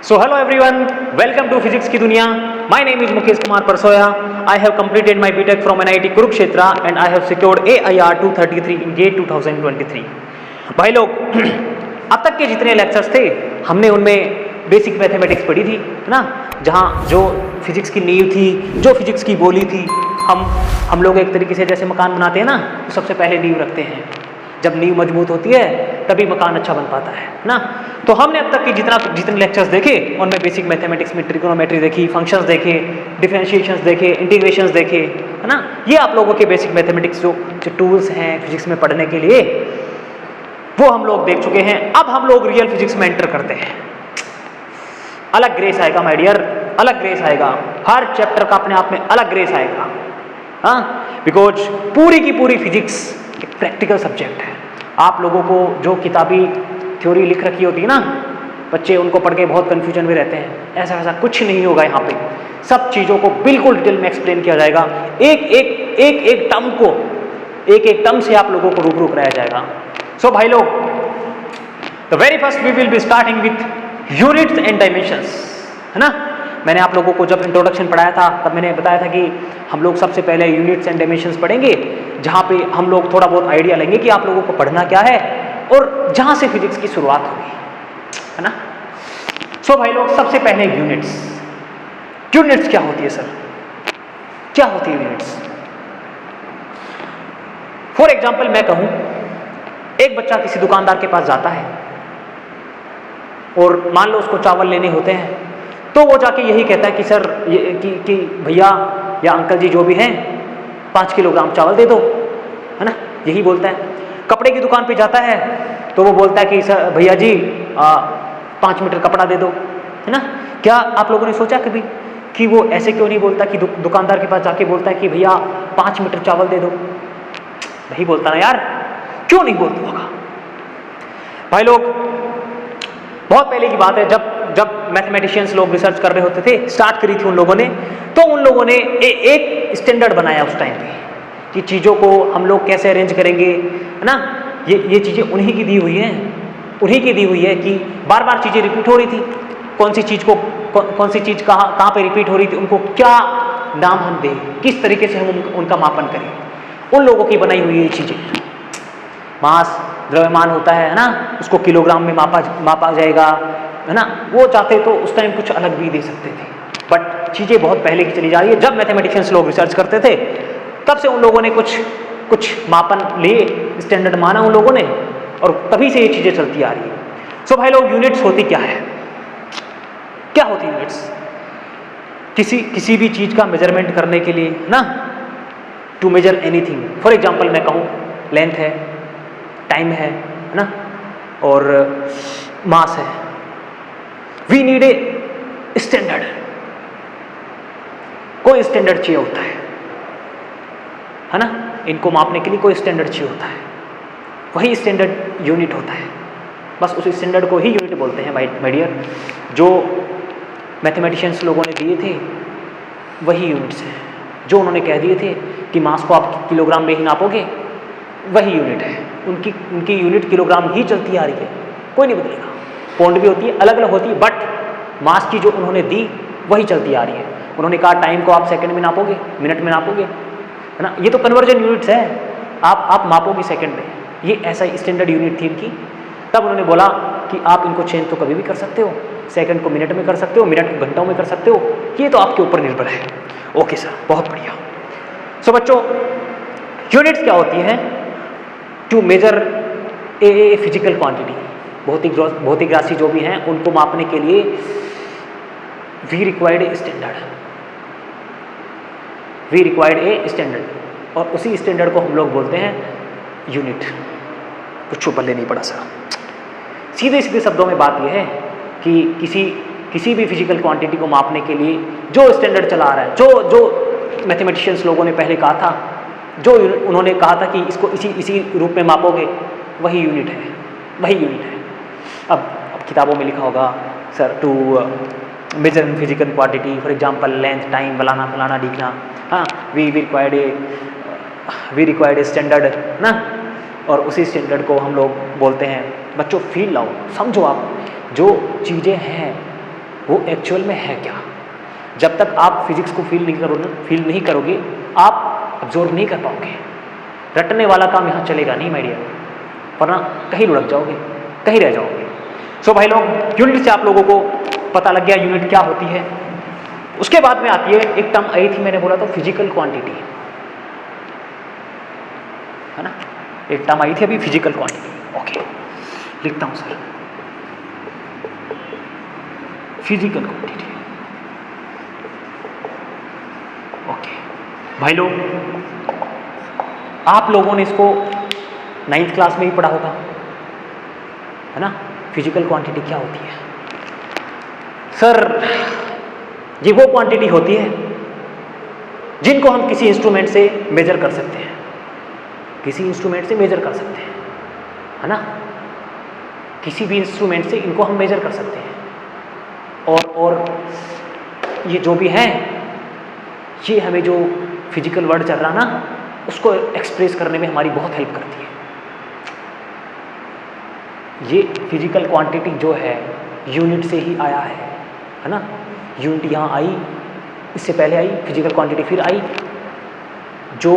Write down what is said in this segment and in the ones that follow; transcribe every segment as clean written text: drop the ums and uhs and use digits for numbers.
So hello everyone, welcome to Physics की दुनिया. My name is Mukesh Kumar Parsoya. I have completed my BTech from NIT Kurukshetra and I have secured AIR 233 in GATE 2023. भाई लोग, अब तक के जितने लेक्चर्स थे हमने उनमें बेसिक मैथमेटिक्स पढ़ी थी, है ना, जहाँ जो फिजिक्स की नींव थी, जो फिजिक्स की बोली थी, हम लोग एक तरीके से जैसे मकान बनाते हैं ना, तो सबसे पहले नींव रखते हैं. जब नींव मजबूत होती है तभी मकान अच्छा बन पाता है ना. तो हमने अब तक के जितने लेक्चर्स देखे उनमें बेसिक मैथमेटिक्स में ट्रिग्नोमेट्री देखी, फंक्शंस देखे, डिफरेंशिएशंस देखे, इंटीग्रेशंस देखे, है ना. ये आप लोगों के बेसिक मैथमेटिक्स जो टूल्स हैं फिजिक्स में पढ़ने के लिए वो हम लोग देख चुके हैं. अब हम लोग रियल फिजिक्स में एंटर करते हैं. अलग ग्रेस आएगा माय डियर, अलग ग्रेस आएगा. हर चैप्टर का अपने आप में अलग ग्रेस आएगा, हाँ, बिकॉज पूरी की पूरी फिजिक्स एक प्रैक्टिकल सब्जेक्ट है. आप लोगों को जो किताबी थ्योरी लिख रखी होती है ना, बच्चे उनको पढ़ के बहुत कन्फ्यूजन में रहते हैं. ऐसा वैसा कुछ नहीं होगा. यहाँ पे सब चीज़ों को बिल्कुल डिटेल में एक्सप्लेन किया जाएगा. एक टर्म को एक टर्म से आप लोगों को रूबरू कराया जाएगा. सो भाई लोग, the very first we will be starting with units and dimensions, है ना. मैंने आप लोगों को जब इंट्रोडक्शन पढ़ाया था तब मैंने बताया था कि हम लोग सबसे पहले यूनिट्स एंड डायमेंशंस पढ़ेंगे, जहाँ पे हम लोग थोड़ा बहुत आइडिया लेंगे कि आप लोगों को पढ़ना क्या है और जहाँ से फिजिक्स की शुरुआत होगी, है ना. सो भाई लोग, सबसे पहले यूनिट्स. यूनिट्स क्या होती है सर, क्या होती है यूनिट्स? फॉर एग्जाम्पल मैं कहूँ, एक बच्चा किसी दुकानदार के पास जाता है और मान लो उसको चावल लेने होते हैं, तो वो जाके यही कहता है कि सर कि भैया या अंकल जी जो भी हैं 5 किलोग्राम चावल दे दो, है ना. यही बोलता है. कपड़े की दुकान पे जाता है तो वो बोलता है कि सर भैया जी 5 मीटर कपड़ा दे दो, है ना. क्या आप लोगों ने सोचा कभी कि वो ऐसे क्यों नहीं बोलता कि दुकानदार के पास जाके बोलता है कि भैया 5 मीटर चावल दे दो? नहीं बोलता ना यार. क्यों नहीं बोलता होगा? भाई लोग, बहुत पहले की बात है, जब मैथमेटिशियंस लोग रिसर्च कर रहे होते थे, स्टार्ट करी थी उन लोगों ने, तो उन लोगों ने एक स्टैंडर्ड बनाया उस टाइम पे कि चीज़ों को हम लोग कैसे अरेंज करेंगे, है ना. ये चीज़ें उन्हीं की दी हुई हैं, उन्हीं की दी हुई है कि बार बार चीज़ें रिपीट हो रही थी. कौन सी चीज़ कहाँ पे रिपीट हो रही थी, उनको क्या नाम हम दें, किस तरीके से हम उनका मापन करें, उन लोगों की बनाई हुई ये चीज़ें. मास द्रव्यमान होता है ना, उसको किलोग्राम में मापा जाएगा, है ना. वो चाहते तो उस टाइम कुछ अलग भी दे सकते थे, बट चीज़ें बहुत पहले की चली जा रही है. जब मैथमेटिशियंस लोग रिसर्च करते थे तब से उन लोगों ने कुछ मापन लिए, स्टैंडर्ड माना उन लोगों ने, और तभी से ये चीज़ें चलती आ रही है. सो भाई लोग, यूनिट्स होती क्या है, क्या होती यूनिट्स? किसी भी चीज़ का मेजरमेंट करने के लिए ना, to measure anything. For example मैं कहूँ, लेंथ है, टाइम है ना, और मास है. We need a standard. कोई स्टैंडर्ड चाहिए होता है ना. इनको मापने के लिए कोई स्टैंडर्ड चाहिए होता है. वही स्टैंडर्ड यूनिट होता है. बस उस स्टैंडर्ड को ही यूनिट बोलते हैं माय डियर. जो मैथमेटिशियंस लोगों ने दिए थे वही यूनिट्स हैं. जो उन्होंने कह दिए थे कि मास को आप किलोग्राम में ही नापोगे, वही यूनिट है. उनकी यूनिट किलोग्राम ही चलती आ रही है, कोई नहीं बदलेगा. पौंड भी होती है, अलग अलग होती है, बट मास की जो उन्होंने दी वही चलती आ रही है. उन्होंने कहा टाइम को आप सेकंड में नापोगे, मिनट में नापोगे, है ना. ये तो कन्वर्जन यूनिट्स है. आप मापोगे सेकंड में. ये ऐसा स्टैंडर्ड यूनिट थी इनकी. तब उन्होंने बोला कि आप इनको चेंज तो कभी भी कर सकते हो, सेकंड को मिनट में कर सकते हो, मिनट को घंटों में कर सकते हो. ये तो आपके ऊपर निर्भर है. ओके सर, बहुत बढ़िया. सो बच्चों, यूनिट्स क्या होती हैं? To measure a physical quantity. भौतिक राशि जो भी हैं उनको मापने के लिए we required a standard. We required a standard, और उसी स्टैंडर्ड को हम लोग बोलते हैं यूनिट. कुछ पल्ले नहीं पड़ा सर. सीधे सीधे शब्दों में बात यह है कि किसी भी फिजिकल क्वांटिटी को मापने के लिए जो स्टैंडर्ड चला आ रहा है, जो मैथमेटिशियंस लोगों ने पहले कहा था, जो उन्होंने कहा था कि इसको इसी रूप में मापोगे, वही यूनिट है, वही यूनिट है. अब किताबों में लिखा होगा sir, to measure in physical quantity, for example length, time, फलाना ढीकना, हाँ, वी रिक्वायर्ड ए स्टैंडर्ड ना, और उसी स्टैंडर्ड को हम लोग बोलते हैं. बच्चों फील लाओ, समझो. आप जो चीज़ें हैं वो एक्चुअल में है क्या। जब तक आप फिजिक्स को फील नहीं करोगे आप अब्जॉर्व नहीं कर पाओगे। रटने वाला काम यहाँ चलेगा नहीं माय डियर, वरना कहीं लुढ़क जाओगे, कहीं रह जाओगे। सो भाई लोग, यूनिट से आप लोगों को पता लग गया यूनिट क्या होती है। उसके बाद में आती है एक टर्म आई थी, मैंने बोला था फिजिकल क्वांटिटी, है ना। एक टर्म आई थी अभी, फिजिकल क्वांटिटी। ओके, लिखता हूं सर, फिजिकल क्वांटिटी। ओके भाई लोग, आप लोगों ने इसको 9th क्लास में ही पढ़ा होगा, है ना। फिजिकल क्वांटिटी क्या होती है सर? ये वो क्वांटिटी होती है जिनको हम किसी इंस्ट्रूमेंट से मेजर कर सकते हैं, किसी इंस्ट्रूमेंट से मेजर कर सकते हैं, है ना। किसी भी इंस्ट्रूमेंट से इनको हम मेजर कर सकते हैं। और ये जो भी हैं, ये हमें जो फिजिकल वर्ड चल रहा ना, उसको एक्सप्रेस करने में हमारी बहुत हेल्प करती है। ये फिजिकल क्वांटिटी जो है यूनिट से ही आया है ना। यूनिट यहाँ आई, इससे पहले आई फिजिकल क्वांटिटी, फिर आई। जो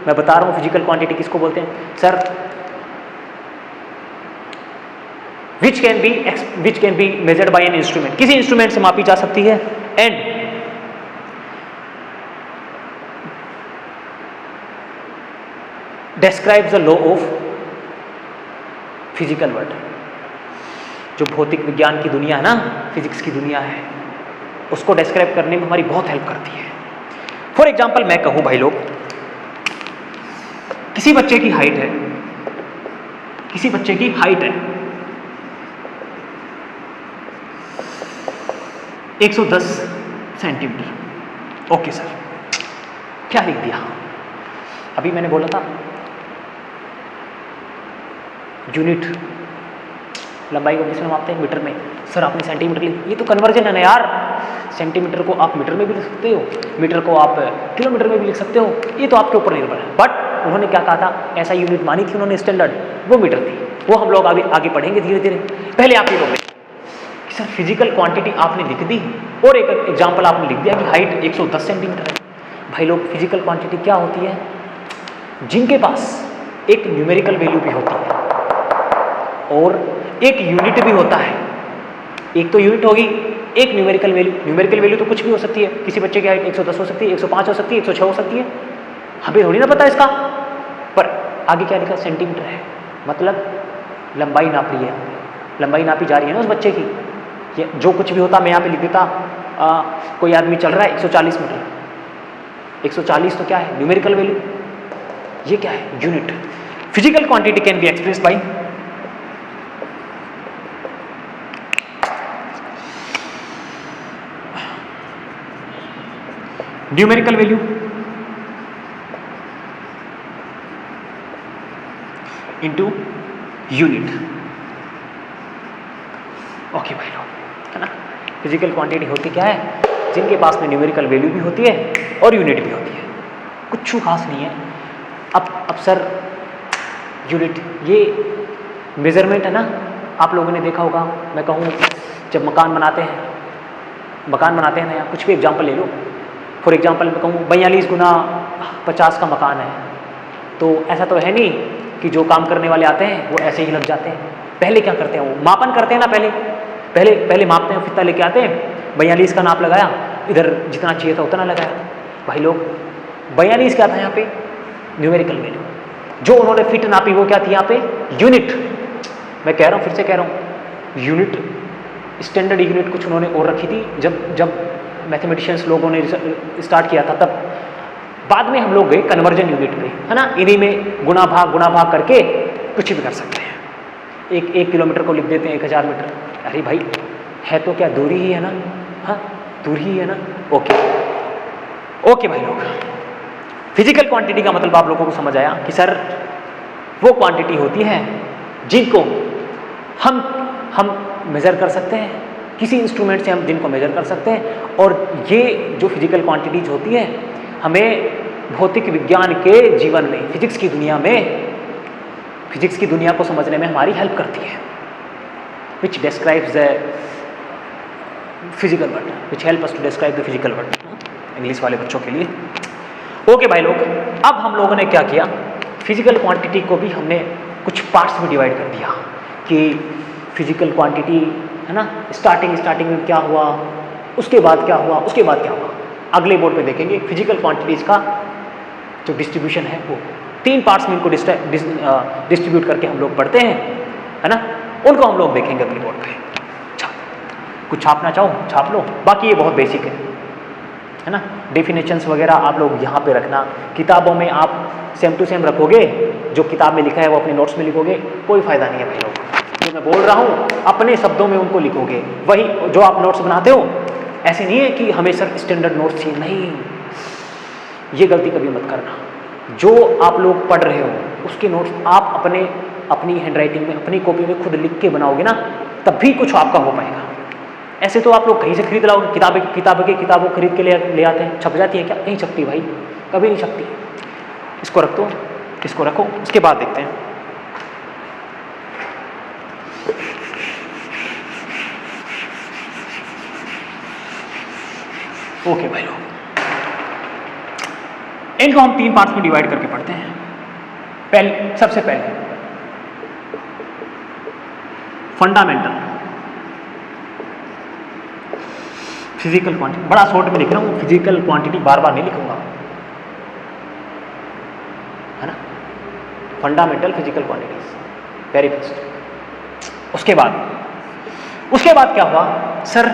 मैं बता रहा हूँ फिजिकल क्वांटिटी किसको बोलते हैं sir? Which can be measured by an instrument, किसी इंस्ट्रूमेंट से मापी जा सकती है। And describes the law of physical world. जो भौतिक विज्ञान की दुनिया है ना, फिजिक्स की दुनिया है, उसको डिस्क्राइब करने में हमारी बहुत हेल्प करती है। फॉर एग्जाम्पल मैं कहूं भाई लोग, किसी बच्चे की हाइट है, किसी बच्चे की हाइट है 110 सेंटीमीटर। ओके सर, क्या लिख दिया? अभी मैंने बोला था यूनिट लंबाई को किसमें मापते हैं? मीटर में। सर आपने सेंटीमीटर लिख, ये तो कन्वर्जन है ना यार। सेंटीमीटर को आप मीटर में भी लिख सकते हो, मीटर को आप किलोमीटर में भी लिख सकते हो, ये तो आपके ऊपर निर्भर है। बट उन्होंने क्या कहा था, ऐसा यूनिट मानी थी उन्होंने स्टैंडर्ड, वो मीटर थी। वो हम लोग आगे पढ़ेंगे धीरे धीरे। पहले आप ये बोल कि सर फिजिकल क्वांटिटी आपने लिख दी और एक एग्जाम्पल आपने लिख दिया कि हाइट 110 सेंटीमीटर है। भाई लोग, फिजिकल क्वांटिटी क्या होती है? जिनके पास एक न्यूमेरिकल वैल्यू भी होती है और एक यूनिट भी होता है। एक तो यूनिट होगी, एक न्यूमेरिकल वैल्यू। न्यूमेरिकल वैल्यू तो कुछ भी हो सकती है, किसी बच्चे की हाइट 110 हो सकती है, 105 हो सकती है, 106 हो सकती है, हमें थोड़ी ना पता इसका। पर आगे क्या लिखा? सेंटीमीटर है, मतलब लंबाई नाप रही है, लंबाई नापी जा रही है ना उस बच्चे की। ये जो कुछ भी होता मैं यहाँ पे लिख देता, कोई आदमी चल रहा है 140 मीटर, 140 तो क्या है? Numerical value. ये क्या है? Unit. Physical quantity can be expressed by numerical value into unit. Okay भाई लोग, है ना। फिजिकल क्वांटिटी होती क्या है? जिनके पास में न्यूमेरिकल वैल्यू भी होती है और यूनिट भी होती है। कुछ खास नहीं है। अब सर यूनिट, ये मेजरमेंट है ना। आप लोगों ने देखा होगा, मैं कहूँ जब मकान बनाते हैं ना, या कुछ भी एग्जांपल ले लो। फॉर एग्जांपल मैं कहूँ 42 गुना 50 का मकान है, तो ऐसा तो है नहीं कि जो काम करने वाले आते हैं वो ऐसे ही लग जाते हैं। पहले क्या करते हैं? वो मापन करते हैं ना। पहले मापते हैं, फिता लेके आते हैं, 42 का नाप लगाया, इधर जितना चाहिए था उतना लगाया। भाई लोग, 42 क्या था यहाँ पे? Numerical value. जो उन्होंने फिट नापी वो क्या थी यहाँ पे? यूनिट। मैं कह रहा हूँ, फिर से कह रहा हूँ, यूनिट, स्टैंडर्ड यूनिट कुछ उन्होंने और रखी थी। जब मैथमेटिशियंस लोगों ने स्टार्ट किया था, तब बाद में हम लोग गए कन्वर्जन यूनिट पे, है ना। इन्हीं में गुणा भाग करके कुछ भी कर सकते हैं। एक किलोमीटर को लिख देते हैं 1000 मीटर। अरे भाई, है तो क्या दूरी ही है ना। हाँ, दूरी ही है ना। ओके भाई लोग, फिजिकल क्वांटिटी का मतलब आप लोगों को समझ आया कि सर वो क्वांटिटी होती है जिनको हम मेजर कर सकते हैं, किसी इंस्ट्रूमेंट से हम जिनको मेजर कर सकते हैं। और ये जो फिजिकल क्वांटिटीज होती है हमें भौतिक विज्ञान के जीवन में, फिजिक्स की दुनिया को समझने में हमारी हेल्प करती है। Which describes the physical word which help us to describe the physical word, English वाले बच्चों के लिए। ओके भाई लोग, अब हम लोगों ने क्या किया, फिजिकल क्वांटिटी को भी हमने कुछ पार्ट्स में डिवाइड कर दिया कि फिजिकल क्वांटिटी है ना, स्टार्टिंग में क्या हुआ, उसके बाद क्या हुआ, उसके बाद क्या हुआ। अगले बोर्ड पे देखेंगे फिजिकल क्वांटिटीज़ का जो डिस्ट्रीब्यूशन है वो 3 पार्ट्स में इनको डिस्ट्रीब्यूट करके हम लोग पढ़ते हैं, है ना, उनको हम लोग देखेंगे अगले बोर्ड पे। कुछ छापना चाहो छाप लो, बाकी ये बहुत बेसिक है ना। डेफिनेशंस वगैरह आप लोग यहाँ पे रखना, किताबों में आप सेम टू सेम रखोगे, जो किताब में लिखा है वो अपने नोट्स में लिखोगे, कोई फ़ायदा नहीं है भाई लोग। जो मैं बोल रहा हूँ अपने शब्दों में उनको लिखोगे, वही जो आप नोट्स बनाते हो। ऐसे नहीं है कि हमेशा स्टैंडर्ड नोट्स चाहिए, नहीं, ये गलती कभी मत करना। जो आप लोग पढ़ रहे हो उसके नोट्स आप अपनी हैंडराइटिंग में, अपनी कॉपी में खुद लिख के बनाओगे ना, तब भी कुछ आपका हो पाएगा। ऐसे तो आप लोग कहीं से खरीद लाओगे, किताबों खरीद के ले आते हैं, छप जाती है क्या? नहीं छपती भाई, कभी नहीं छपती। इसको रख दो, इसको रखो, उसके बाद देखते हैं। ओके भाई लोग, इनको हम 3 पार्ट्स में डिवाइड करके पढ़ते हैं। सबसे पहले फंडामेंटल फिजिकल क्वांटिटी, बड़ा शॉर्ट में लिख रहा हूँ, फिजिकल क्वांटिटी बार बार नहीं लिखूंगा, है ना। Fundamental physical quantities, very first. उसके बाद क्या हुआ सर,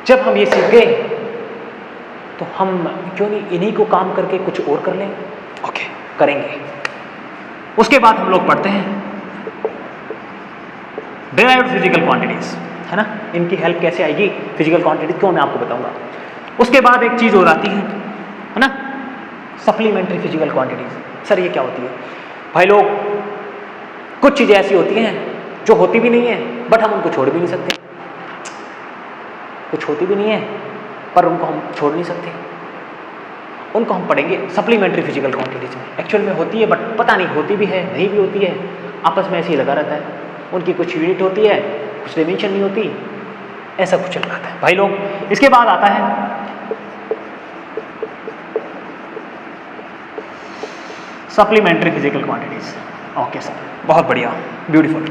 जब हम ये सीख गए तो हम क्यों नहीं इन्हीं को काम करके कुछ और कर लें? ओके, करेंगे। उसके बाद हम लोग पढ़ते हैं डिराइव्ड फिजिकल क्वांटिटीज, है ना। इनकी हेल्प कैसे आएगी फिजिकल क्वांटिटीज को, मैं आपको बताऊंगा। उसके बाद एक चीज़ और आती है ना, सप्लीमेंट्री फिजिकल क्वांटिटीज। सर ये क्या होती है? भाई लोग, कुछ चीज़ें ऐसी होती हैं जो होती भी नहीं है बट हम उनको छोड़ भी नहीं सकते, कुछ होती भी नहीं है पर उनको हम छोड़ नहीं सकते, उनको हम पढ़ेंगे सप्लीमेंट्री फिजिकल क्वांटिटीज में। एक्चुअल में होती है बट पता नहीं होती भी है नहीं भी होती है, आपस में ऐसे ही लगा रहता है। उनकी कुछ यूनिट होती है, कुछ डिमेंशन नहीं होती, ऐसा कुछ चल रहा है भाई लोग। इसके बाद आता है supplementary physical quantities. Okay sir, बहुत बढ़िया, ब्यूटीफुल।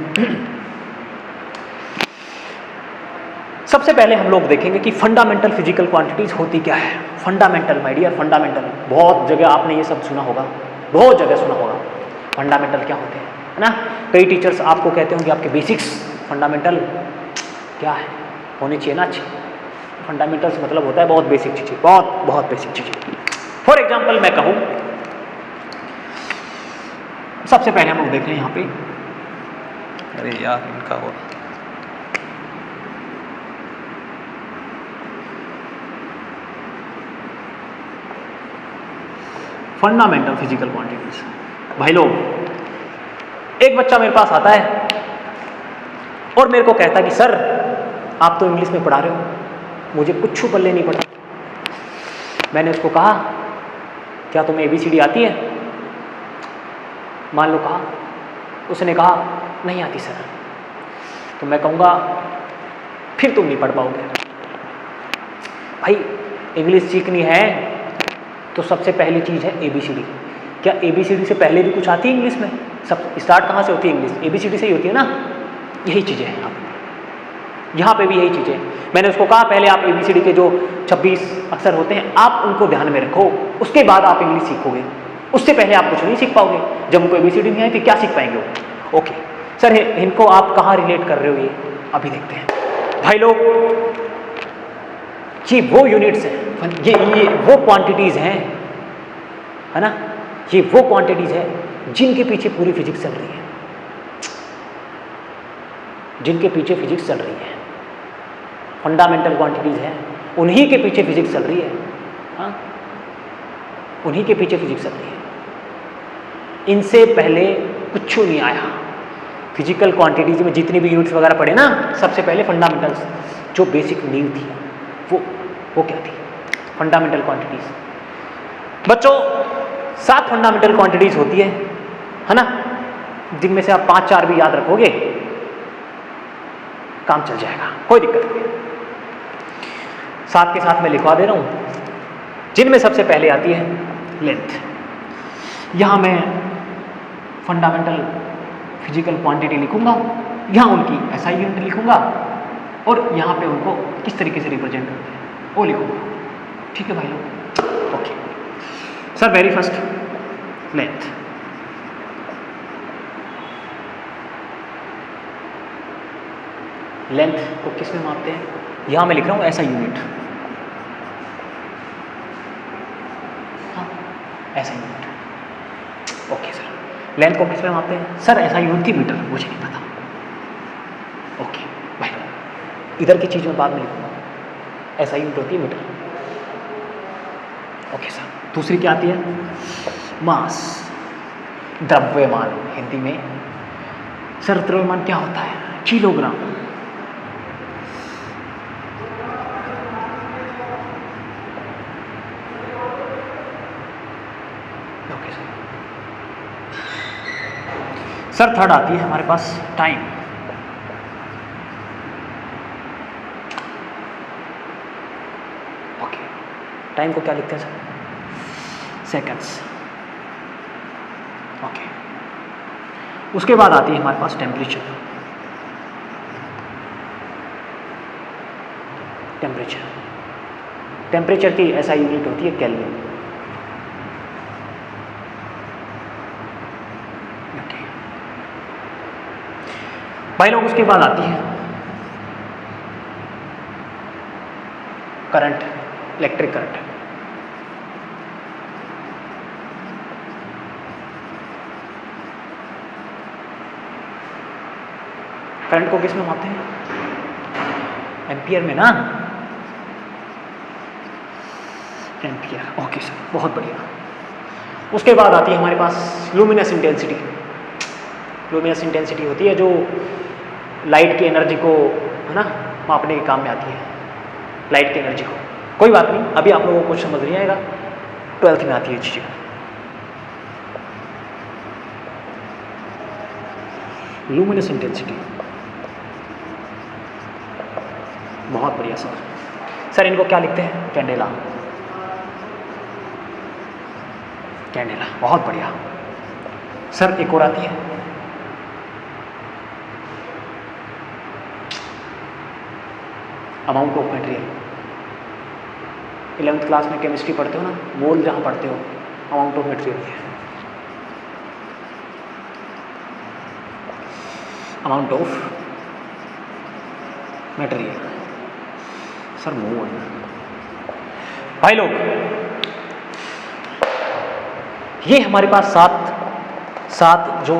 सबसे पहले हम लोग देखेंगे कि फंडामेंटल फिजिकल क्वांटिटीज होती क्या है। फंडामेंटल माय डियर, फंडामेंटल, बहुत जगह आपने ये सब सुना होगा, बहुत जगह सुना होगा। फंडामेंटल क्या होते हैं, है ना। कई टीचर्स आपको कहते होंगे आपके बेसिक्स, फंडामेंटल क्या है, होनी चाहिए ना अच्छी। फंडामेंटल्स मतलब होता है बहुत बेसिक चीज़ें, बहुत बेसिक चीज़ें। फॉर एग्जाम्पल मैं कहूँ, सबसे पहले हम लोग देख रहे हैं यहाँ पे, अरे यार इनका हो, फंडामेंटल फिजिकल क्वांटिटीज। भाई लोग, एक बच्चा मेरे पास आता है और मेरे को कहता है कि सर आप तो इंग्लिश में पढ़ा रहे हो, मुझे कुछ पल्ले नहीं पड़ा। मैंने उसको कहा क्या तुम्हें ABCD आती है? मान लो कहा, उसने कहा नहीं आती सर। तो मैं कहूँगा फिर तुम नहीं पढ़ पाओगे। भाई इंग्लिश सीखनी है तो सबसे पहली चीज़ है ABCD। क्या ABCD से पहले भी कुछ आती है इंग्लिश में? सब स्टार्ट कहाँ से होती है इंग्लिश? ABCD से ही होती है ना। यही चीज़ें हैं यहाँ पे भी यही चीज़ें। मैंने उसको कहा पहले आप ABCD के जो 26 अक्षर होते हैं आप उनको ध्यान में रखो, उसके बाद आप इंग्लिश सीखोगे, उससे पहले आप कुछ नहीं सीख पाओगे। जब उनको ABCD नहीं आए फिर क्या सीख पाएंगे वो? ओके सर, इनको आप कहाँ रिलेट कर रहे हो, ये अभी देखते हैं। भाई लोग, ये वो यूनिट्स हैं, ये वो क्वांटिटीज़ हैं, है ना, ये वो क्वांटिटीज़ हैं जिनके पीछे पूरी फिजिक्स चल रही है, जिनके पीछे फिजिक्स चल रही है। फंडामेंटल क्वांटिटीज़ हैं, उन्हीं के पीछे फिजिक्स चल रही है। हाँ, उन्हीं के पीछे फिजिक्स चल रही है, इनसे पहले कुछ नहीं आया। फिजिकल क्वांटिटीज़ में जितनी भी यूनिट्स वगैरह पढ़े ना, सबसे पहले फंडामेंटल्स जो बेसिक नींव थी वो क्या थी? Fundamental quantities. बच्चों 7 फंडामेंटल क्वांटिटीज़ होती है ना, जिनमें से आप 5-4 भी याद रखोगे काम चल जाएगा, कोई दिक्कत नहीं। साथ के साथ मैं लिखवा दे रहा हूँ, जिनमें सबसे पहले आती है लेंथ। यहाँ मैं फंडामेंटल फिजिकल क्वांटिटी लिखूंगा, यहाँ उनकी एसआई यूनिट लिखूंगा और यहाँ पे उनको किस तरीके से रिप्रेजेंट करते हैं वो लिखूंगा। ठीक है भाई लोग, okay sir. Very first length, length को किस में मापते हैं? यहाँ मैं लिख रहा हूँ एसआई यूनिट, हाँ SI unit. Okay sir, length को किस में मापते हैं? सर एसआई यूनिट थी मीटर, मुझे नहीं पता। ओके भाई, इधर की चीज़ में बाद में लिखूंगा, एसआई यूनिट होती है मीटर। ओके सर, दूसरी क्या आती है? मास, द्रव्यमान हिंदी में। सर द्रव्यमान क्या होता है? Kilogram. Okay sir. Sir third आती है हमारे पास टाइम। ओके, टाइम को क्या लिखते हैं सर? सेकंड्स। ओके, उसके बाद आती है हमारे पास टेम्परेचर। टेम्परेचर, टेम्परेचर की ऐसा यूनिट होती है केल्विन। ओके भाई लोग, उसके बाद आती है करंट, इलेक्ट्रिक करंट। करंट को किस में मापते हैं? एम्पियर में ना, एम्पियर। ओके सर, बहुत बढ़िया। उसके बाद आती है हमारे पास लुमिनस इंटेंसिटी। लुमिनस इंटेंसिटी होती है जो लाइट की एनर्जी को, है ना, मापने के काम में आती है, लाइट की एनर्जी को। कोई बात नहीं, अभी आप लोगों को कुछ समझ नहीं आएगा, 12th में आती है चीज़ें। लुमिनस इंटेंसिटी, बहुत बढ़िया सर। सर इनको क्या लिखते हैं? कैंडेला। कैंडेला, बहुत बढ़िया सर। एक और आती है amount of material. 11th class में केमिस्ट्री पढ़ते हो ना, मोल जहाँ पढ़ते हो, अमाउंट ऑफ मटेरियल है। अमाउंट ऑफ मटेरियल सर, मोल। भाई लोग, ये हमारे पास सात जो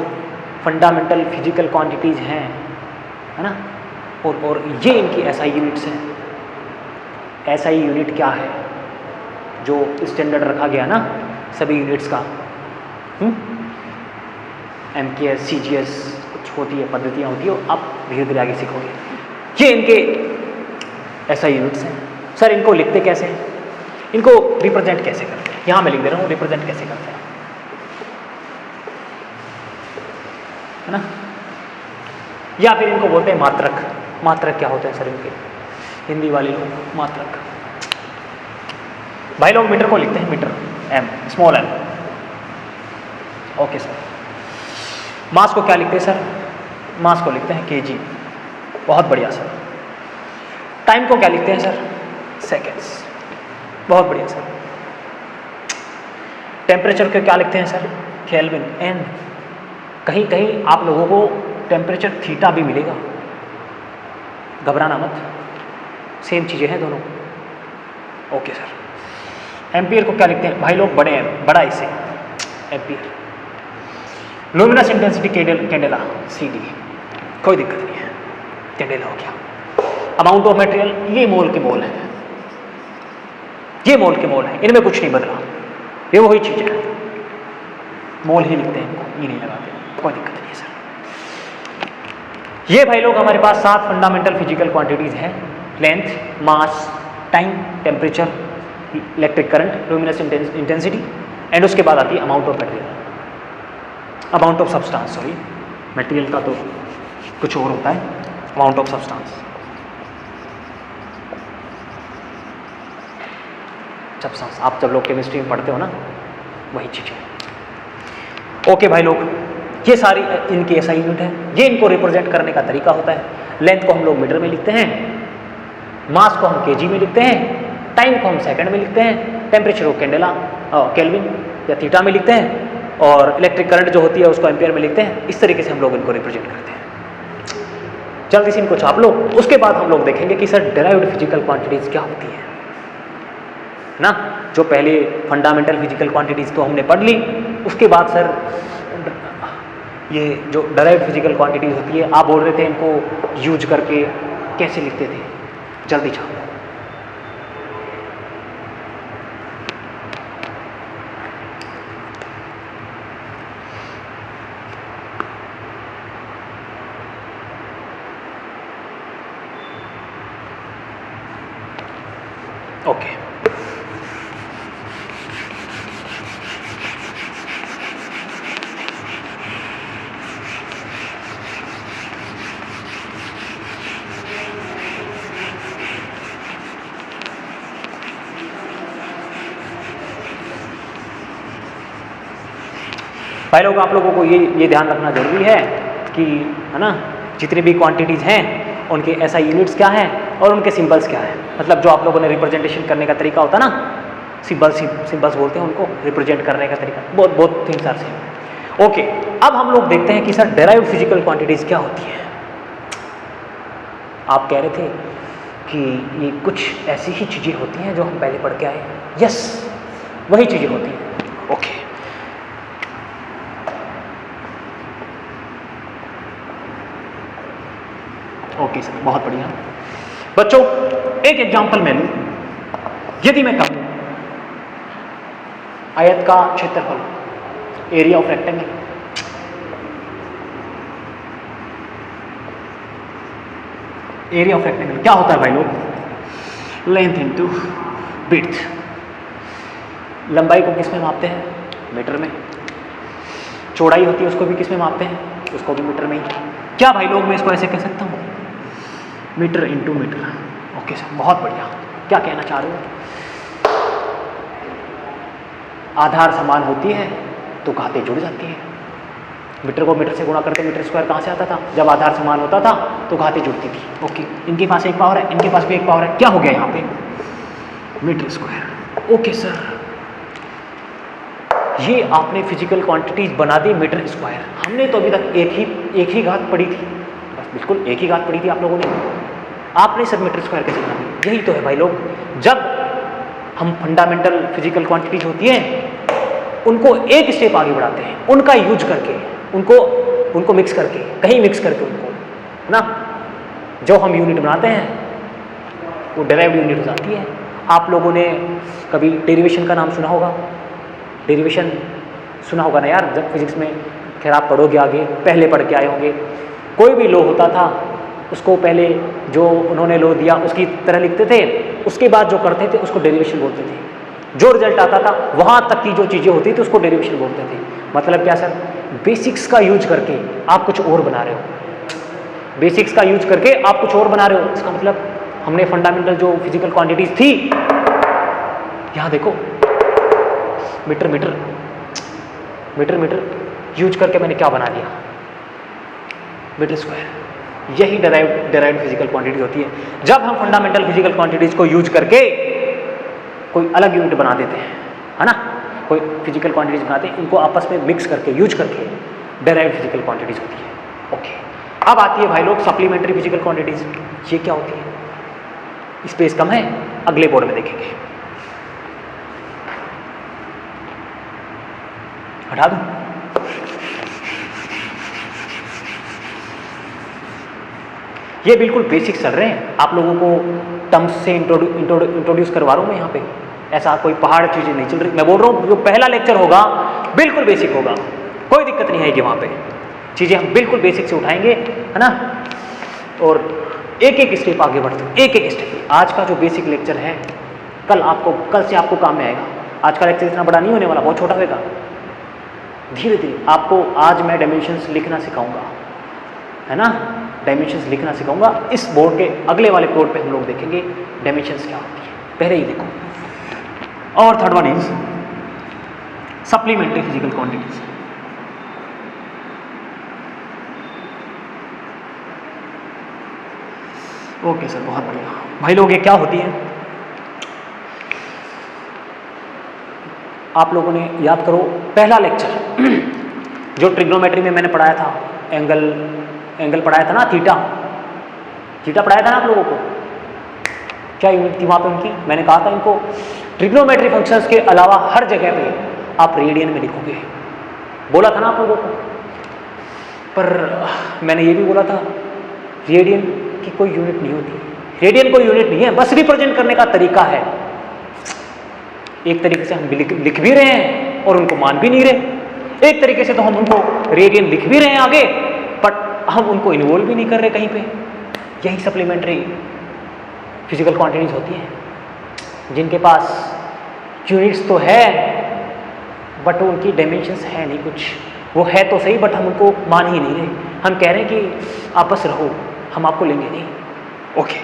फंडामेंटल फिजिकल क्वांटिटीज हैं, है ना, और ये इनकी एसआई यूनिट्स हैं। एसआई यूनिट क्या है? जो स्टैंडर्ड रखा गया ना सभी यूनिट्स का, एमकेएस, सीजीएस कुछ होती है, पद्धतियाँ होती है, आप धीरे धीरे आगे सीखोगे। ये इनके एसआई यूनिट्स हैं। सर इनको लिखते कैसे हैं? इनको रिप्रेजेंट कैसे करते हैं? यहाँ मैं लिख दे रहा हूँ, रिप्रेजेंट कैसे करते हैं, है ना, या फिर इनको बोलते हैं मात्रक। मात्रक क्या होते हैं सर इनके? हिंदी वाले लोग मात्रक। भाई लोग मीटर को लिखते हैं metre, M, small M. Okay sir. Mass को क्या लिखते हैं सर? मास को लिखते हैं केजी। बहुत बढ़िया सर। टाइम को क्या लिखते हैं सर? सेकेंड्स। बहुत बढ़िया सर। टेम्परेचर को क्या लिखते हैं सर? Kelvin, N. कहीं कहीं आप लोगों को टेम्परेचर थीटा भी मिलेगा, घबराना मत, सेम चीज़ें हैं दोनों। Okay sir. एम्पियर को क्या लिखते हैं भाई लोग? बड़ा इसे ampere. Luminous intensity candela, CD, कोई दिक्कत नहीं है, कैंडेला हो गया। अमाउंट ऑफ मटेरियल, ये मोल के मोल है, ये मोल के मोल है, इनमें कुछ नहीं बदला, ये वही चीज़ है, मोल ही लिखते हैं इनको, ये नहीं लगाते, कोई दिक्कत नहीं है सर। ये भाई लोग हमारे पास 7 फंडामेंटल फिजिकल क्वांटिटीज हैं: length, mass, time, temperature, electric current, luminous intensity, and उसके बाद आती है amount of material, amount of substance. Sorry, material का तो कुछ और होता है, अमाउंट ऑफ सब्सटेंस। आप जब लोग केमिस्ट्री में पढ़ते हो ना, वही चीज़ें। ओके भाई लोग, ये सारी इनकी ऐसा यूनिट है, ये इनको रिप्रेजेंट करने का तरीका होता है। लेंथ को हम लोग मीटर में लिखते हैं, मास को हम केजी में लिखते हैं, टाइम को हम सेकंड में लिखते हैं, टेम्परेचर को कैंडेला केल्विन या थीटा में लिखते हैं, और इलेक्ट्रिक करंट जो होती है उसको एम्पियर में लिखते हैं। इस तरीके से हम लोग इनको रिप्रेजेंट करते हैं। जल्दी से इनको छाप लो। उसके बाद हम लोग देखेंगे कि सर डेराइव्ड फिजिकल क्वांटिटीज़ क्या होती है ना। जो पहले फंडामेंटल फिजिकल क्वांटिटीज़ तो हमने पढ़ ली, उसके बाद सर ये जो डेराइव्ड फिजिकल क्वांटिटीज़ होती है, आप बोल रहे थे इनको यूज करके कैसे लिखते थे, जल्दी छाप। ओके, भाई लोग, आप लोगों को ये ध्यान रखना जरूरी है कि, है ना, जितनी भी क्वांटिटीज़ हैं उनके एसआई यूनिट्स क्या हैं और उनके सिंबल्स क्या हैं। मतलब जो आप लोगों ने रिप्रेजेंटेशन करने का तरीका होता है ना, सिंबल्स बोलते हैं उनको, रिप्रेजेंट करने का तरीका, बहुत थिंग्स आर सेम। ओके, अब हम लोग देखते हैं कि सर डेराइव्ड फिजिकल क्वांटिटीज़ क्या होती हैं। आप कह रहे थे कि ये कुछ ऐसी ही चीज़ें होती हैं जो हम पहले पढ़ के आए। यस, वही चीज़ें होती हैं। ओके, ओके सर, बहुत बढ़िया। बच्चों, एक एग्जांपल मैं लूं। यदि मैं कहूं आयत का क्षेत्रफल, area of rectangle, area of rectangle क्या होता है भाई लोग? Length into width. लंबाई को किस में मापते हैं? मीटर में। चौड़ाई होती है उसको भी किस में मापते हैं? उसको भी मीटर में ही। क्या भाई लोग मैं इसको ऐसे कह सकता हूँ? Metre into metre. Okay sir, बहुत बढ़िया। क्या कहना चाह रहे हो? आधार समान होती है तो घातें जुड़ जाती हैं। मीटर को मीटर से गुणा करके मीटर स्क्वायर कहाँ से आता था? जब आधार समान होता था तो घातें जुड़ती थी। ओके, इनके पास एक पावर है, इनके पास भी एक पावर है। क्या हो गया यहाँ पे? Metre square. ओके सर, ये आपने फिजिकल क्वांटिटीज बना दी मीटर स्क्वायर। हमने तो अभी तक एक ही घात पढ़ी थी, बस बिल्कुल एक ही घात पढ़ी थी आप लोगों ने। आपने सर मीटर स्क्वायर कैसे बना दी? यही तो है भाई लोग, जब हम फंडामेंटल फिजिकल क्वांटिटीज होती हैं उनको एक स्टेप आगे बढ़ाते हैं, उनका यूज करके, उनको मिक्स करके, कहीं मिक्स करके उनको, ना, जो हम यूनिट बनाते हैं वो डेराइव्ड यूनिट हो जाती है। आप लोगों ने कभी डेरिवेशन का नाम सुना होगा? डेरिवेशन सुना होगा ना यार, जब फिजिक्स में, खैर आप पढ़ोगे आगे, पहले पढ़ के आए होंगे। कोई भी लॉ होता था उसको पहले जो उन्होंने लॉ दिया उसकी तरह लिखते थे, उसके बाद जो करते थे उसको डेरिवेशन बोलते थे। जो रिजल्ट आता था वहाँ तक की जो चीज़ें होती थी उसको डेरिवेशन बोलते थे। मतलब क्या सर? बेसिक्स का यूज करके आप कुछ और बना रहे हो। बेसिक्स का यूज करके आप कुछ और बना रहे हो। इसका मतलब हमने फंडामेंटल जो फिजिकल क्वांटिटीज थी, यहाँ देखो, metre metre metre metre use करके मैंने क्या बना दिया? Metre square. यही डेराइव्ड फिजिकल क्वांटिटीज होती है। जब हम फंडामेंटल फिजिकल क्वांटिटीज को यूज करके कोई अलग यूनिट बना देते हैं, है ना, कोई फिजिकल क्वांटिटीज बनाते हैं, इनको आपस में मिक्स करके, यूज करके डेराइव्ड फिजिकल क्वांटिटीज होती है। ओके, अब आती है भाई लोग सप्लीमेंट्री फिजिकल क्वांटिटीज। ये क्या होती है? स्पेस कम है, अगले बोर्ड में देखेंगे। हटा दूं? ये बिल्कुल बेसिक चल रहे हैं, आप लोगों को टर्म्स से इंट्रोड्यूस करवा रहा हूँ मैं यहाँ पे। ऐसा कोई पहाड़ चीज़ें नहीं चल रही। मैं बोल रहा हूँ जो पहला लेक्चर होगा बिल्कुल बेसिक होगा, कोई दिक्कत नहीं आएगी। वहाँ पे चीज़ें हम बिल्कुल बेसिक से उठाएंगे, है ना, और एक एक स्टेप आगे बढ़ते हैं, एक एक स्टेप। आज का जो बेसिक लेक्चर है कल से आपको काम में आएगा। आज का लेक्चर इतना बड़ा नहीं होने वाला, बहुत छोटा होगा। धीरे धीरे आपको आज मैं डायमेंशंस लिखना सिखाऊंगा, है ना, डायमेंशंस लिखना सिखाऊंगा। इस बोर्ड के अगले वाले बोर्ड पे हम लोग देखेंगे डायमेंशंस क्या होती है। पहले ही देखो, और third one is supplementary physical quantities. Okay sir, बहुत बढ़िया। भाई लोग, ये क्या होती है, आप लोगों ने याद करो पहला लेक्चर जो ट्रिग्नोमेट्री में मैंने पढ़ाया था, एंगल पढ़ाया था ना, थीटा पढ़ाया था ना आप लोगों को। क्या यूनिट थी वहाँ पे उनकी? मैंने कहा था इनको ट्रिग्नोमेट्री फंक्शंस के अलावा हर जगह पे आप रेडियन में लिखोगे, बोला था ना आप लोगों को। पर मैंने ये भी बोला था रेडियन की कोई यूनिट नहीं होती, रेडियन कोई यूनिट नहीं है, बस रिप्रेजेंट करने का तरीका है। एक तरीके से हम लिख भी रहे हैं और उनको मान भी नहीं रहे, एक तरीके से तो हम उनको रेडियन लिख भी रहे हैं आगे, बट हम उनको इन्वॉल्व भी नहीं कर रहे कहीं पे। यही सप्लीमेंट्री फिजिकल क्वांटिटीज होती हैं जिनके पास यूनिट्स तो है बट उनकी डायमेंशंस है नहीं कुछ, वो है तो सही बट हम उनको मान ही नहीं रहे। हम कह रहे हैं कि आप बस रहो, हम आपको लेंगे नहीं। ओके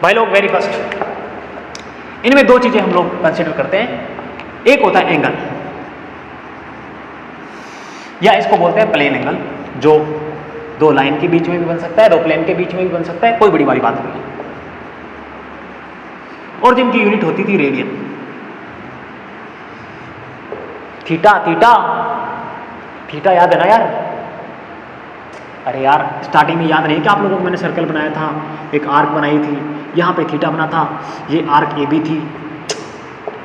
भाई लोग, वेरी फर्स्ट इनमें दो चीजें हम लोग कंसिडर करते हैं। एक होता है एंगल, या इसको बोलते हैं प्लेन एंगल, जो दो लाइन के बीच में भी बन सकता है, दो प्लेन के बीच में भी बन सकता है, कोई बड़ी बात नहीं है। और जिनकी यूनिट होती थी रेडियन। थीटा याद है ना यार? अरे यार, स्टार्टिंग में याद नहीं कि आप लोगों को मैंने सर्कल बनाया था, एक आर्क बनाई थी, यहाँ पे थीटा बना था, ये आर्क ए बी थी,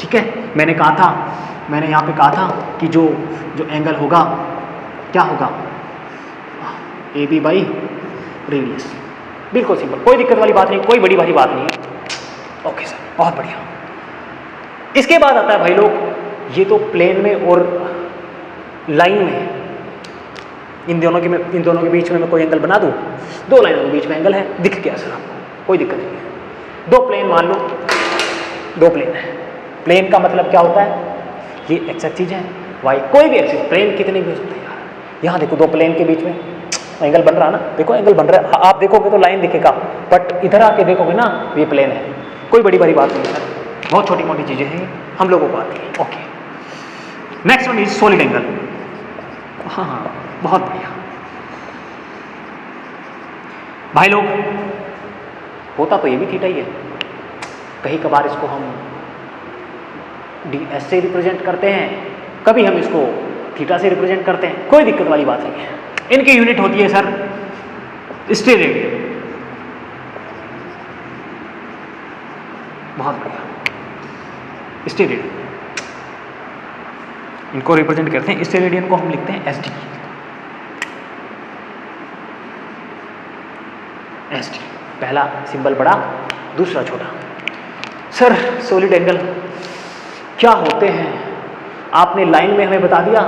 ठीक है। मैंने यहाँ पे कहा था कि जो एंगल होगा क्या होगा, ए बी बाई रेडियस। बिल्कुल सिंपल, कोई दिक्कत वाली बात नहीं, कोई बड़ी भारी बात नहीं है। ओके सर, बहुत बढ़िया। इसके बाद आता है भाई लोग, ये तो प्लेन में और लाइन में, इन दोनों के बीच में मैं कोई एंगल बना दूं, दो लाइनों के बीच में एंगल है, दिख गया सर आपको, कोई दिक्कत नहीं है। दो प्लेन मान लो, दो प्लेन है। प्लेन का मतलब क्या होता है, ये एक्स एक्सिस है, वाई कोई भी एक्सिस, प्लेन कितने भी हो सकते हैं यार। यहाँ देखो, दो प्लेन के बीच में एंगल बन रहा है ना, देखो एंगल बन रहा है, आप देखोगे तो लाइन दिखेगा, बट इधर आके देखोगे ना ये प्लेन है। कोई बड़ी बड़ी बात नहीं है सर, बहुत छोटी मोटी चीज़ें हैं, हम लोगों को आती है। Okay, next one is solid angle. हाँ, बहुत बढ़िया भाई लोग। होता तो ये भी थीटा ही है, कहीं कभार इसको हम डी एस से रिप्रेजेंट करते हैं, कभी हम इसको थीटा से रिप्रेजेंट करते हैं, कोई दिक्कत वाली बात नहीं है। इनकी यूनिट होती है सर स्टेरेडियन। बहुत बढ़िया, स्टेरेडियन इनको रिप्रेजेंट करते हैं। स्टेरेडियन को हम लिखते हैं एस डी। पहला सिंबल बड़ा, दूसरा छोटा। सर सॉलिड एंगल क्या होते हैं? आपने लाइन में हमें बता दिया,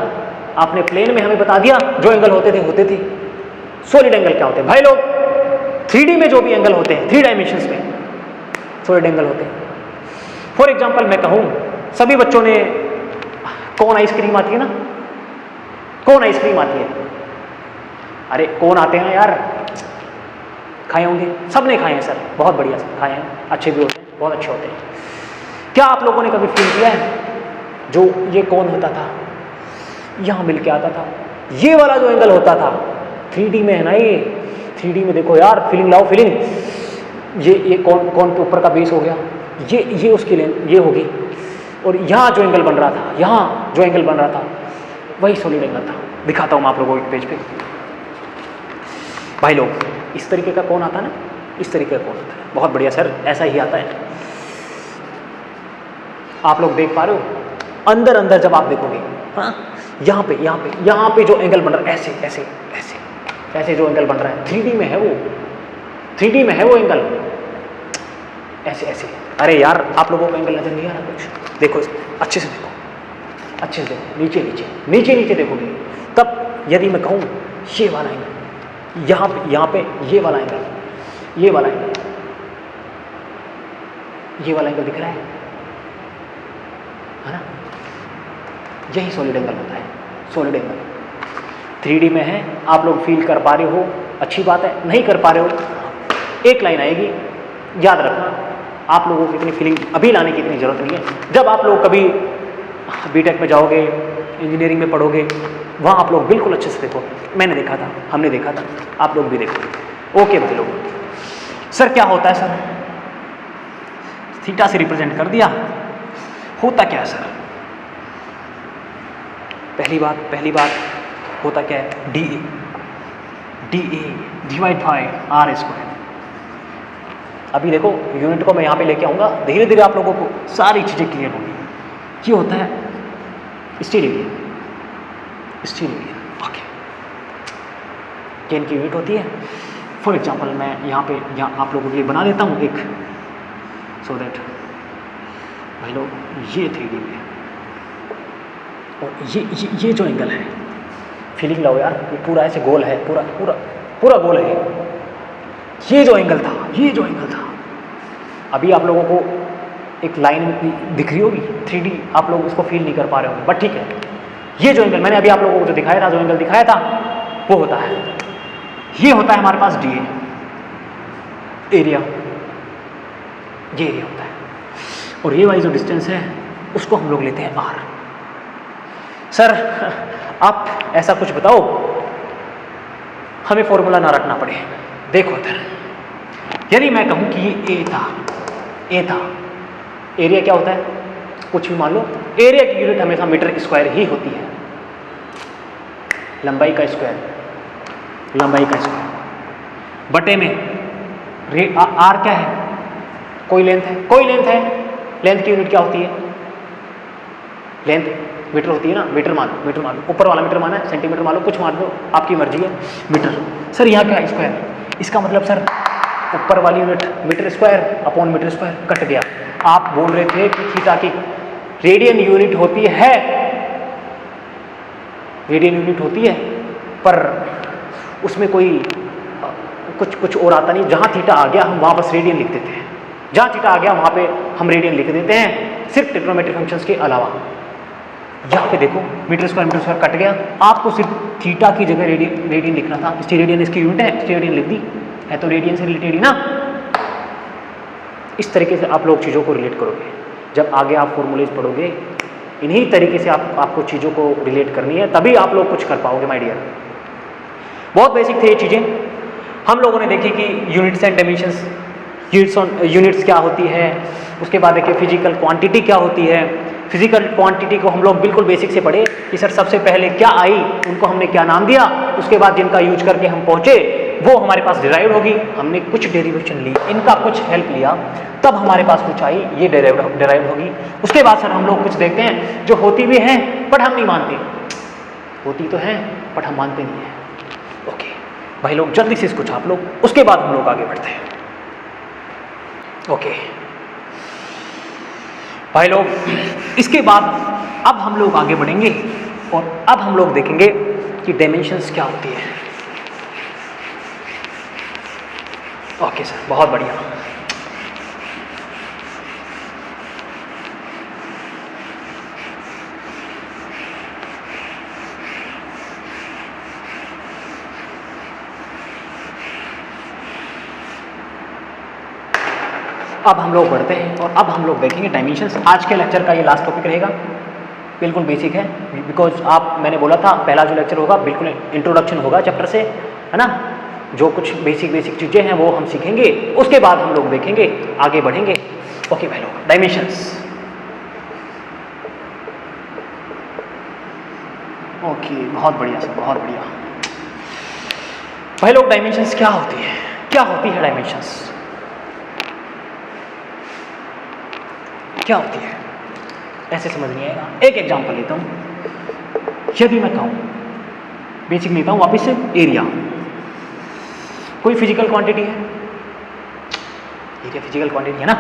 आपने प्लेन में हमें बता दिया, जो एंगल होते थे। सॉलिड एंगल क्या होते हैं भाई लोग? 3D में जो भी एंगल होते हैं, 3 डायमेंशंस में सॉलिड एंगल होते हैं। फॉर एग्जाम्पल मैं कहूँ, सभी बच्चों ने कौन आइसक्रीम आती है ना, कौन आइसक्रीम आती है? अरे कौन आते हैं यार, खाए होंगे, सबने खाए हैं सर, बहुत बढ़िया खाए हैं, अच्छे भी होते हैं, बहुत अच्छे होते हैं। क्या आप लोगों ने कभी फील किया है जो ये कौन होता था, यहाँ मिल के आता था, ये वाला जो एंगल होता था 3D में है ना, ये 3D में देखो यार, फीलिंग लाओ फीलिंग। ये कौन के ऊपर का बेस हो गया, ये उसकी लेंथ ये होगी, और यहाँ जो एंगल बन रहा था, यहाँ जो एंगल बन रहा था वही सॉलिड एंगल था। दिखाता हूँ मैं आप लोगों को एक पेज पे। भाई लोग, इस तरीके का कौन आता है ना, इस तरीके का कौन आता है, बहुत बढ़िया सर, ऐसा ही आता है। आप लोग देख पा रहे हो, अंदर जब आप देखोगे, हाँ, यहाँ पे जो एंगल बन रहा है, ऐसे जो एंगल बन रहा है, 3D में है वो, 3D में है वो एंगल, ऐसे। अरे यार, आप लोगों को एंगल नजर नहीं आ रहा कुछ? देखो अच्छे से देखो, नीचे देखोगे, तब यदि मैं कहूँ ये वाला एंगल, यहाँ पे ये वाला एंगल, ये वाला एंगल दिख रहा है ना? यही सॉलिड एंगल होता है। सॉलिड एंगल 3D में है, आप लोग फील कर पा रहे हो, अच्छी बात है। नहीं कर पा रहे हो, एक लाइन आएगी, याद रखना, आप लोगों को इतनी फीलिंग अभी लाने की इतनी ज़रूरत नहीं है। जब आप लोग कभी बीटेक में जाओगे, इंजीनियरिंग में पढ़ोगे, वहाँ आप लोग बिल्कुल अच्छे से देखो। मैंने देखा था, हमने देखा था, आप लोग भी देखो। ओके भाई लोग, सर क्या होता है सर? थीटा से रिप्रेजेंट कर दिया, होता क्या है सर? पहली बात होता क्या है? D A divide by R square. अभी देखो यूनिट को मैं यहाँ पे लेके आऊँगा, धीरे धीरे आप लोगों को सारी चीज़ें क्लियर होंगी। ये होता है स्टील एरिया, ओके। ये इनकी यूनिट होती है। फॉर एग्जांपल मैं यहाँ आप लोगों के लिए बना देता हूँ एक, सो दैट भाई लोग ये 3D में, और ये जो एंगल है, फीलिंग लाओ यार, ये पूरा ऐसे गोल है, पूरा गोल है। ये जो एंगल था, अभी आप लोगों को एक लाइन दिख रही होगी 3D, आप लोग उसको फील नहीं कर पा रहे होंगे, बट ठीक है। ये जो एंगल मैंने अभी आप लोगों को जो दिखाया था, जो एंगल दिखाया था, वो होता है, ये होता है हमारे पास DA एरिया, ये एरिया होता है। और ये वाली जो डिस्टेंस है उसको हम लोग लेते हैं R। सर आप ऐसा कुछ बताओ हमें फॉर्मूला ना रखना पड़े। देखो इधर, यदि मैं कहूं कि ये A था, एरिया क्या होता है? कुछ भी मान लो, एरिया की यूनिट हमेशा मीटर स्क्वायर ही होती है, लंबाई का स्क्वायर बटे में आर क्या है? कोई लेंथ है, लेंथ की यूनिट क्या होती है? लेंथ मीटर होती है ना, मीटर मान लो, ऊपर वाला मीटर माना है, सेंटीमीटर मान लो, कुछ मान लो, आपकी मर्जी है। मीटर, सर यहाँ क्या है? स्क्वायर। इसका मतलब सर ऊपर वाली unit metre square upon metre square cut गया। आप बोल रहे थे कि थीटा की रेडियन यूनिट होती है, पर उसमें कोई कुछ और आता नहीं। जहाँ थीटा आ गया हम वहाँ बस रेडियन लिख देते हैं, जहाँ थीटा आ गया वहाँ पे हम रेडियन लिख देते हैं, सिर्फ ट्रिग्नोमेट्रिक फंक्शंस के अलावा। यहाँ पे देखो मीटर स्क्वायर कट गया, आपको सिर्फ थीटा की जगह रेडियन लिखना था। रेडियन इसकी यूनिट है, रेडियन लिख दी है, तो रेडियन से रिलेटेड ही ना। इस तरीके से आप लोग चीज़ों को रिलेट करोगे। जब आगे आप फॉर्मूलेज पढ़ोगे, इन्हीं तरीके से आपको चीज़ों को रिलेट करनी है, तभी आप लोग कुछ कर पाओगे माय डियर। बहुत बेसिक थे ये चीज़ें। हम लोगों ने देखी कि यूनिट्स एंड डायमेंशंस, यूनिट्स क्या होती है, उसके बाद देखिए फिजिकल क्वांटिटी क्या होती है। फिजिकल क्वांटिटी को हम लोग बिल्कुल बेसिक से पढ़े कि सर सबसे पहले क्या आई, उनको हमने क्या नाम दिया, उसके बाद जिनका यूज करके हम पहुँचे वो हमारे पास डिराइव्ड होगी, हमने कुछ डेरिवेशन ली, इनका कुछ हेल्प लिया, तब हमारे पास कुछ आई, ये डिराइव्ड होगी। उसके बाद सर हम लोग कुछ देखते हैं जो होती भी हैं बट हम नहीं मानते, होती तो हैं बट हम मानते नहीं हैं। ओके भाई लोग, जल्दी से इसको छाप लो, उसके बाद हम लोग आगे बढ़ते हैं। ओके भाई लोग, इसके बाद अब हम लोग आगे बढ़ेंगे और अब हम लोग देखेंगे कि डायमेंशंस क्या होती है। ओके सर, बहुत बढ़िया। अब हम लोग बढ़ते हैं और अब हम लोग देखेंगे डायमेंशंस। आज के लेक्चर का ये लास्ट टॉपिक रहेगा, बिल्कुल बेसिक है, बिकॉज मैंने बोला था पहला जो लेक्चर होगा बिल्कुल इंट्रोडक्शन होगा चैप्टर से, है ना। जो कुछ बेसिक चीज़ें हैं वो हम सीखेंगे, उसके बाद हम लोग देखेंगे, आगे बढ़ेंगे। ओके भाई लोग, डायमेंशंस। ओके, बहुत बढ़िया सर, बहुत बढ़िया। भाई लोग, डायमेंशंस क्या होती है? डायमेंशंस क्या होती है? ऐसे समझ नहीं आएगा। एक एग्जांपल लेता हूं। यदि मैं कहूं, बेसिक लेता हूं वापस से, एरिया कोई फिजिकल क्वांटिटी है, एरिया फिजिकल क्वांटिटी है ना,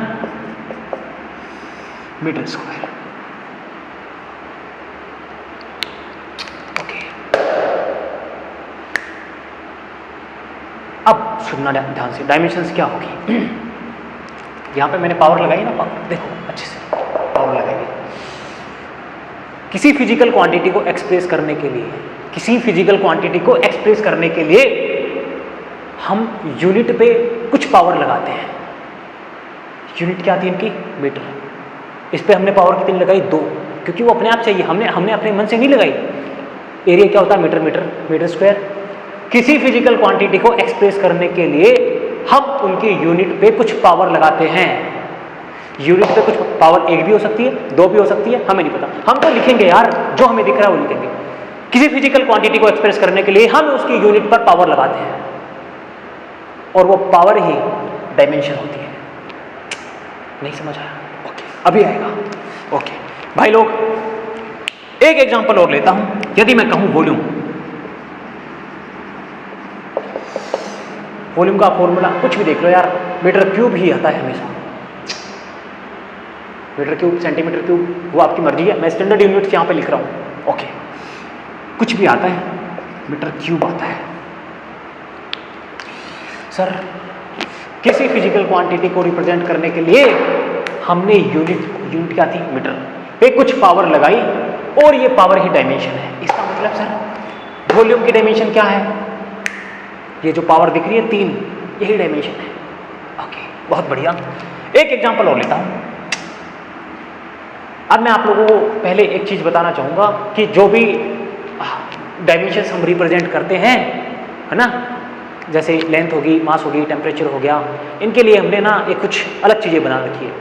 मीटर स्क्वायर। ओके, अब सुनना ध्यान से, डायमेंशंस क्या होगी। यहां पे मैंने पावर लगाई ना, पावर देखो अच्छे से, पावर लगाई। किसी फिजिकल क्वांटिटी को एक्सप्रेस करने के लिए हम यूनिट पे कुछ पावर लगाते हैं। यूनिट क्या थी इनकी? मीटर। इस पे हमने पावर कितनी लगाई? 2, क्योंकि वो अपने आप चाहिए, हमने अपने मन से नहीं लगाई। एरिया क्या होता है? Metre metre metre square. किसी फिजिकल क्वांटिटी को एक्सप्रेस करने के लिए हम उनकी यूनिट पे कुछ पावर लगाते हैं। यूनिट पे कुछ पावर 1 भी हो सकती है, 2 भी हो सकती है, हमें नहीं पता। हम तो लिखेंगे यार, जो हमें दिख रहा है वो लिखेंगे। किसी फिजिकल क्वांटिटी को एक्सप्रेस करने के लिए हम उसकी यूनिट पर पावर लगाते हैं, और वो पावर ही डायमेंशन होती है। नहीं समझ आया? ओके, अभी आएगा। ओके भाई लोग, एक एग्जांपल और लेता हूं। यदि मैं कहूं वॉल्यूम, वॉल्यूम का फॉर्मूला कुछ भी देख लो यार, मीटर क्यूब ही आता है हमेशा। मीटर क्यूब, सेंटीमीटर क्यूब, वो आपकी मर्जी है। मैं स्टैंडर्ड यूनिट्स यहां पे लिख रहा हूं। ओके, कुछ भी आता है, मीटर क्यूब आता है। सर, किसी फिजिकल क्वांटिटी को रिप्रेजेंट करने के लिए हमने यूनिट क्या थी? मीटर पे कुछ पावर लगाई, और ये पावर ही डायमेंशन है। इसका मतलब सर, वॉल्यूम की डायमेंशन क्या है? ये जो पावर दिख रही है 3, यही डायमेंशन है। ओके, बहुत बढ़िया। एक एग्जांपल और लेता हूं। अब मैं आप लोगों को पहले एक चीज बताना चाहूंगा कि जो भी डायमेंशंस हम रिप्रेजेंट करते हैं, है ना, जैसे लेंथ होगी, मास होगी, टेम्परेचर हो गया, इनके लिए हमने ना एक कुछ अलग चीज़ें बना रखी है।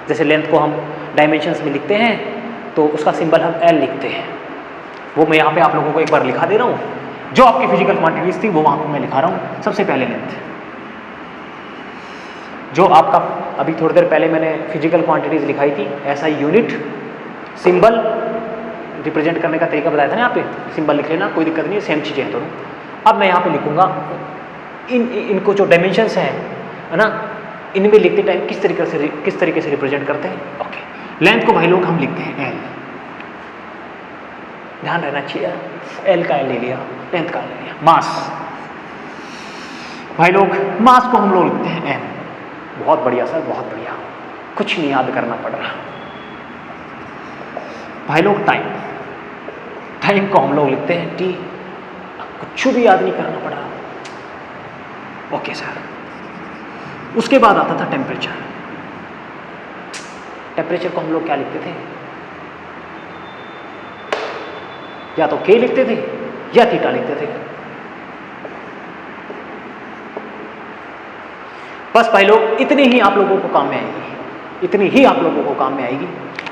जैसे लेंथ को हम डायमेंशंस में लिखते हैं तो उसका सिंबल हम L लिखते हैं। वो मैं यहाँ पे आप लोगों को एक बार लिखा दे रहा हूँ। जो आपकी फिजिकल क्वांटिटीज थी वो वहाँ पर मैं लिखा रहा हूँ। सबसे पहले लेंथ, जो आपका अभी थोड़ी देर पहले मैंने फिजिकल क्वांटिटीज लिखाई थी, ऐसा यूनिट, सिंबल, रिप्रेजेंट करने का तरीका बताया था ना, यहाँ पे सिंबल लिख लेना, कोई दिक्कत नहीं है, सेम चीज़ें हैं दोनों। अब मैं यहाँ पे लिखूंगा इनको जो डायमेंशंस हैं, है ना, इनमें लिखते टाइम किस तरीके से रिप्रेजेंट करते हैं। ओके, लेंथ को भाई लोग हम लिखते हैं L, ध्यान रहना चाहिए, L का L ले लिया, लेंथ का ले लिया। मास, भाई लोग मास को हम लोग लिखते हैं M। बहुत बढ़िया सर, बहुत बढ़िया, कुछ नहीं याद करना पड़ रहा। भाई लोग टाइम को हम लोग लिखते हैं T, कुछ भी याद नहीं करना पड़ रहा। ओके सर, उसके बाद आता था टेम्परेचर। टेम्परेचर को हम लोग क्या लिखते थे? या तो K लिखते थे या थीटा लिखते थे। बस भाई लोग, इतनी ही आप लोगों को काम में आएगी, इतनी ही आप लोगों को काम में आएगी।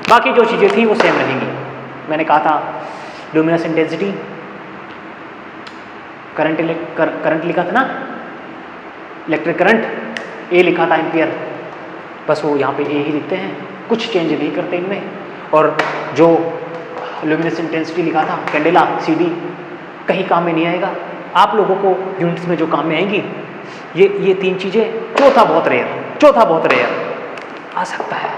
बाकी जो चीज़ें थी वो सेम रहेंगी। मैंने कहा था ल्यूमिनस इंटेंसिटी, करंट लिखा था ना, इलेक्ट्रिक करंट, ए लिखा था एम्पियर, बस वो यहाँ पे ए ही लिखते हैं, कुछ चेंज नहीं करते इनमें। और जो ल्यूमिनस इंटेंसिटी लिखा था, कैंडेला, CD, कहीं काम में नहीं आएगा। आप लोगों को यूनिट्स में जो काम में आएंगी ये 3 चीज़ें। चौथा बहुत रेयर आ सकता है,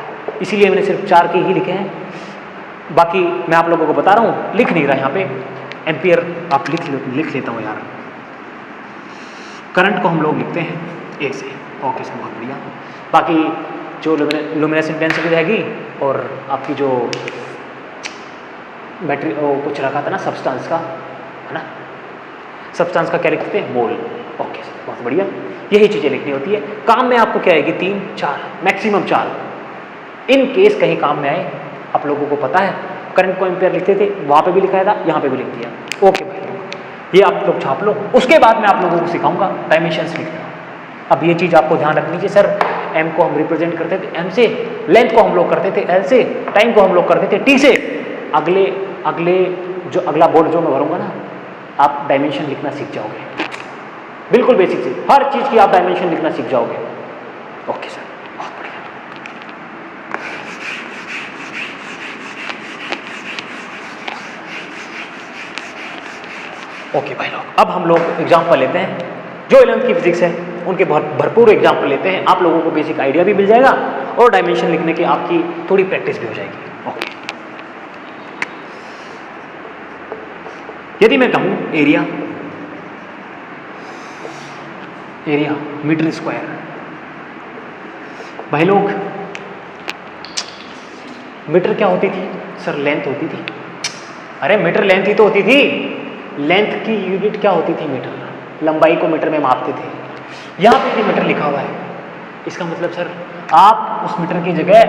इसीलिए मैंने सिर्फ 4 के ही लिखे हैं। बाकी मैं आप लोगों को बता रहा हूँ, लिख नहीं रहा यहाँ पे। एम्पियर आप लिख लेता हूँ यार। करंट को हम लोग लिखते हैं A से। ओके सर, बहुत बढ़िया। बाकी जो लुमिनस इंटेंसिटी रहेगी, और आपकी जो बैटरी कुछ रखा था ना सब्सटेंस का, है ना, सब्सटेंस का क्या लिखते हैं? मोल। ओके सर, बहुत बढ़िया। यही चीज़ें लिखनी होती है। काम में आपको क्या आएगी? 3, 4, मैक्सिमम 4। इन केस कहीं काम में आए, आप लोगों को पता है करंट को एम्पियर लिखते थे, वहाँ पे भी लिखाया था, यहाँ पे भी लिख दिया। ओके भाई, ये आप लोग छाप लो। उसके बाद मैं आप लोगों को सिखाऊंगा डायमेंशंस लिखना। अब ये चीज़ आपको ध्यान रखनी चाहिए। सर, M को हम रिप्रेजेंट करते थे M से, लेंथ को हम लोग करते थे L से, टाइम को हम लोग करते थे T से। अगला बोर्ड जो मैं भरूंगा ना, आप डायमेंशन लिखना सीख जाओगे, बिल्कुल बेसिक से हर चीज़ की आप डायमेंशन लिखना सीख जाओगे। ओके सर, बहुत बढ़िया। ओके भाई लोग, अब हम लोग एग्जाम्पल लेते हैं। जो 11th की फिजिक्स है उनके भरपूर एग्जाम्पल लेते हैं। आप लोगों को बेसिक आइडिया भी मिल जाएगा और डायमेंशन लिखने की आपकी थोड़ी प्रैक्टिस भी हो जाएगी। ओके, यदि मैं कहूं एरिया मीटर स्क्वायर, भाई लोग मीटर क्या होती थी? सर, लेंथ होती थी। अरे मीटर लेंथ ही तो होती थी। लेंथ की यूनिट क्या होती थी? मीटर। लंबाई को मीटर में मापते थे। यहाँ पे भी मीटर लिखा हुआ है, इसका मतलब सर आप उस मीटर की जगह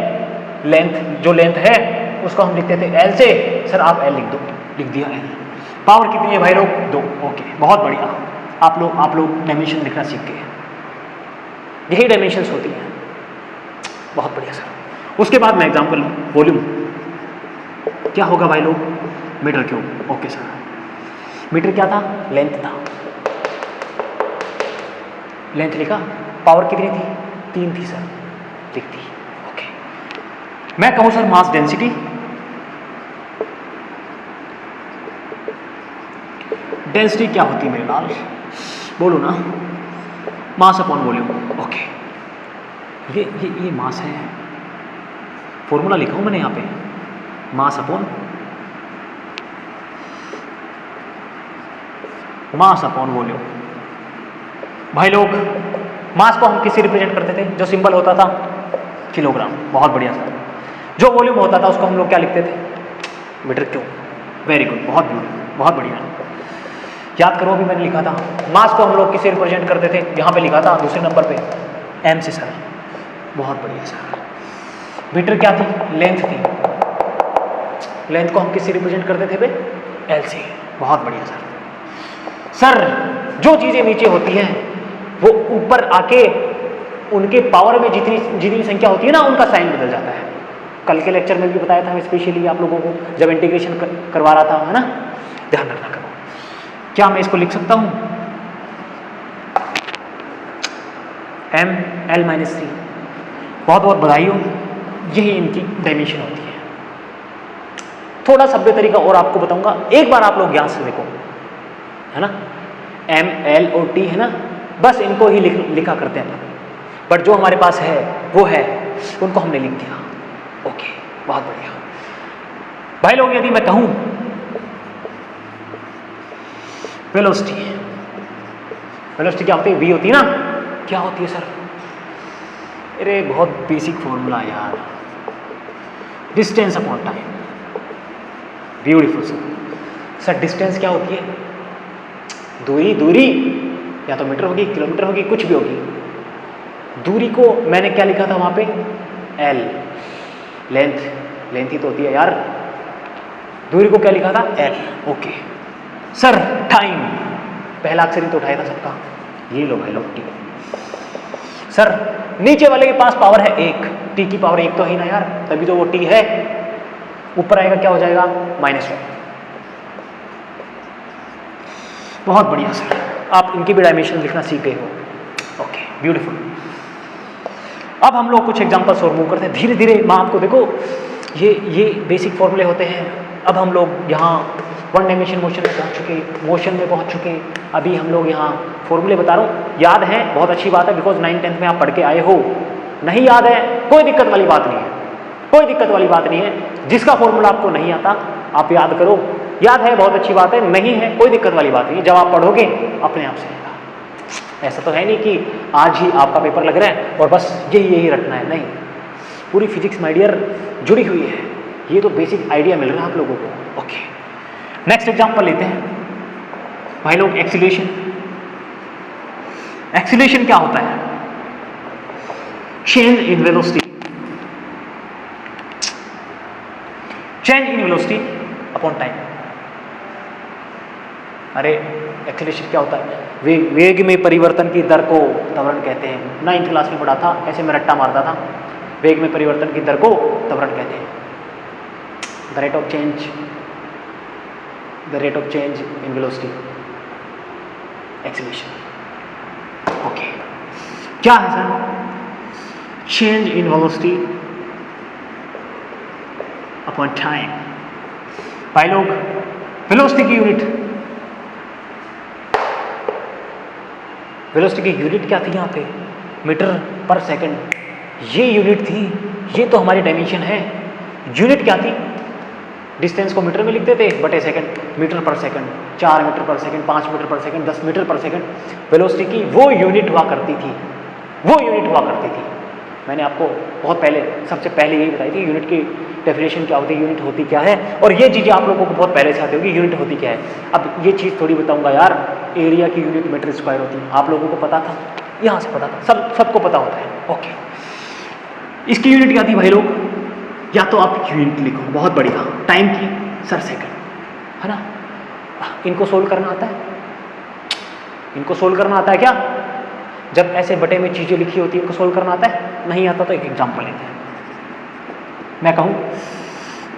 लेंथ, जो लेंथ है उसको हम लिखते थे एल से, सर आप एल लिख दो, लिख दिया एल। पावर कितनी है भाई लोग? 2। ओके, बहुत बढ़िया, आप लोग डायमेंशन लिखना सीख गए। यही डायमेंशंस होती हैं, बहुत बढ़िया सर। उसके बाद मैं एग्जांपल लूँ, वॉल्यूम क्या होगा भाई लोग? Metre cube. Okay sir, metre क्या था? लेंथ था, लेंथ लिखा। पावर कितनी थी? 3 थी सर, लिख दी। ओके, मैं कहूँ सर मास डेंसिटी, डेंसिटी क्या होती है मेरे लाल? बोलो ना, मास अपॉन वॉल्यूम। ओके, ये मास है, फॉर्मूला लिखा हूं मैंने यहाँ पे, मास अपॉन वॉल्यूम। भाई लोग, मास को हम किससे रिप्रेजेंट करते थे? जो सिंबल होता था किलोग्राम। बहुत बढ़िया सर। जो वॉल्यूम होता था उसको हम लोग क्या लिखते थे? Metre cube. वेरी गुड, बहुत ब्यूटीफुल, बहुत बढ़िया। याद करो, अभी मैंने लिखा था मास को हम लोग किससे रिप्रेजेंट करते थे? यहाँ पे लिखा था दूसरे नंबर पे, एम से सर। बहुत बढ़िया सर। मीटर क्या थी? लेंथ थी। लेंथ को हम किससे रिप्रेजेंट करते थे बे? एल से। बहुत बढ़िया सर। सर, जो चीज़ें नीचे होती हैं वो ऊपर आके उनके पावर में जितनी संख्या होती है ना, उनका साइन बदल जाता है। कल के लेक्चर में भी बताया था, स्पेशली आप लोगों को जब इंटीग्रेशन करवा रहा था, है ना? ध्यान रखना करो। क्या मैं इसको लिख सकता हूं? M L minus 3। बहुत बहुत बधाई हो, यही इनकी डायमेंशन होती है। थोड़ा सभ्य तरीका और आपको बताऊंगा, एक बार आप लोग ध्यान से देखो, है ना? एम एल और टी है ना, बस इनको ही लिखा करते हैं, बट जो हमारे पास है वो है, उनको हमने लिख दिया। ओके, बहुत बढ़िया भाई लोग। यदि मैं कहूं वेलोसिटी, वेलोसिटी क्या होती है? वी होती है ना? क्या होती है सर? अरे बहुत बेसिक फॉर्मूला यार, distance upon time. Beautiful sir. Sir distance क्या होती है? दूरी या तो मीटर होगी, किलोमीटर होगी, कुछ भी होगी। दूरी को मैंने क्या लिखा था वहां पे? एल। लेंथ ही तो होती है यार। दूरी को क्या लिखा था? एल। Okay sir. टाइम, पहला अक्षर ही तो उठाया था सबका, ये लो भाई लोग, टी। सर नीचे वाले के पास पावर है 1, टी की पावर 1 तो है ना यार, तभी तो वो टी है। ऊपर आएगा क्या हो जाएगा? -1। बहुत बढ़िया सर, आप इनकी भी डायमेंशन लिखना सीख गए हो। Okay, beautiful. अब हम लोग कुछ एग्जांपल्स और मूव करते हैं धीरे धीरे। मैं आपको देखो, ये बेसिक फॉर्मूले होते हैं। अब हम लोग यहाँ 1 डायमेंशन मोशन में पहुँच चुके, मोशन में पहुँच चुके। अभी हम लोग यहाँ फॉर्मूले बता रहा हूँ, याद है, बहुत अच्छी बात है, बिकॉज 9th-10th में आप पढ़ के आए हो। नहीं याद है, कोई दिक्कत वाली बात नहीं है, कोई दिक्कत वाली बात नहीं है। जिसका फॉर्मूला आपको नहीं आता आप याद करो, याद है बहुत अच्छी बात है, नहीं है कोई दिक्कत वाली बात नहीं। जब आप पढ़ोगे अपने आप से आएगा। ऐसा तो है नहीं कि आज ही आपका पेपर लग रहा है और बस यही रटना है, नहीं। पूरी फिजिक्स माय डियर जुड़ी हुई है, ये तो बेसिक आइडिया मिल रहा है आप लोगों को। ओके, नेक्स्ट एग्जांपल लेते हैं भाई लोग। एक्सीलरेशन। एक्सीलरेशन क्या होता है? Change in velocity, change in velocity upon time. अरे एक्सीलरेशन क्या होता है? वेग में परिवर्तन की दर को त्वरण कहते हैं। 9th क्लास में पढ़ा था, ऐसे में रट्टा मारता था। वेग में परिवर्तन की दर को त्वरण कहते हैं। The rate of change in velocity, acceleration. Okay, क्या है sir? Change in velocity upon time. भाई लोग, वेलोसिटी की यूनिट, वेलोसिटी की यूनिट क्या थी यहाँ पे? मीटर पर सेकंड। ये यूनिट थी, ये तो हमारी डायमेंशन है। यूनिट क्या थी? डिस्टेंस को मीटर में लिखते थे बटे सेकंड, मीटर पर सेकंड, 4 मीटर पर सेकंड, 5 मीटर पर सेकंड, 10 मीटर पर सेकंड। वेलोसिटी की वो यूनिट हुआ करती थी, वो यूनिट हुआ करती थी। मैंने आपको बहुत पहले, सबसे पहले यही बताई थी यूनिट की डेफिनेशन क्या होती है, यूनिट होती क्या है, और ये चीज़ें आप लोगों को बहुत पहले से आती होगी, यूनिट होती क्या है। अब ये चीज़ थोड़ी बताऊंगा यार। एरिया की यूनिट मीटर स्क्वायर होती है, आप लोगों को पता था? यहाँ से पता था, सबको पता होता है। ओके, इसकी यूनिट क्या थी भाई लोग? या तो आप यूनिट लिखो, बहुत बढ़िया, टाइम की सर सेकंड, है ना। इनको सोल्व करना आता है? इनको सोल्व करना आता है क्या? जब ऐसे बटे में चीज़ें लिखी होती है इनको सोल्व करना आता है? नहीं आता तो एक एग्जाम्पल लेते हैं। मैं कहूँ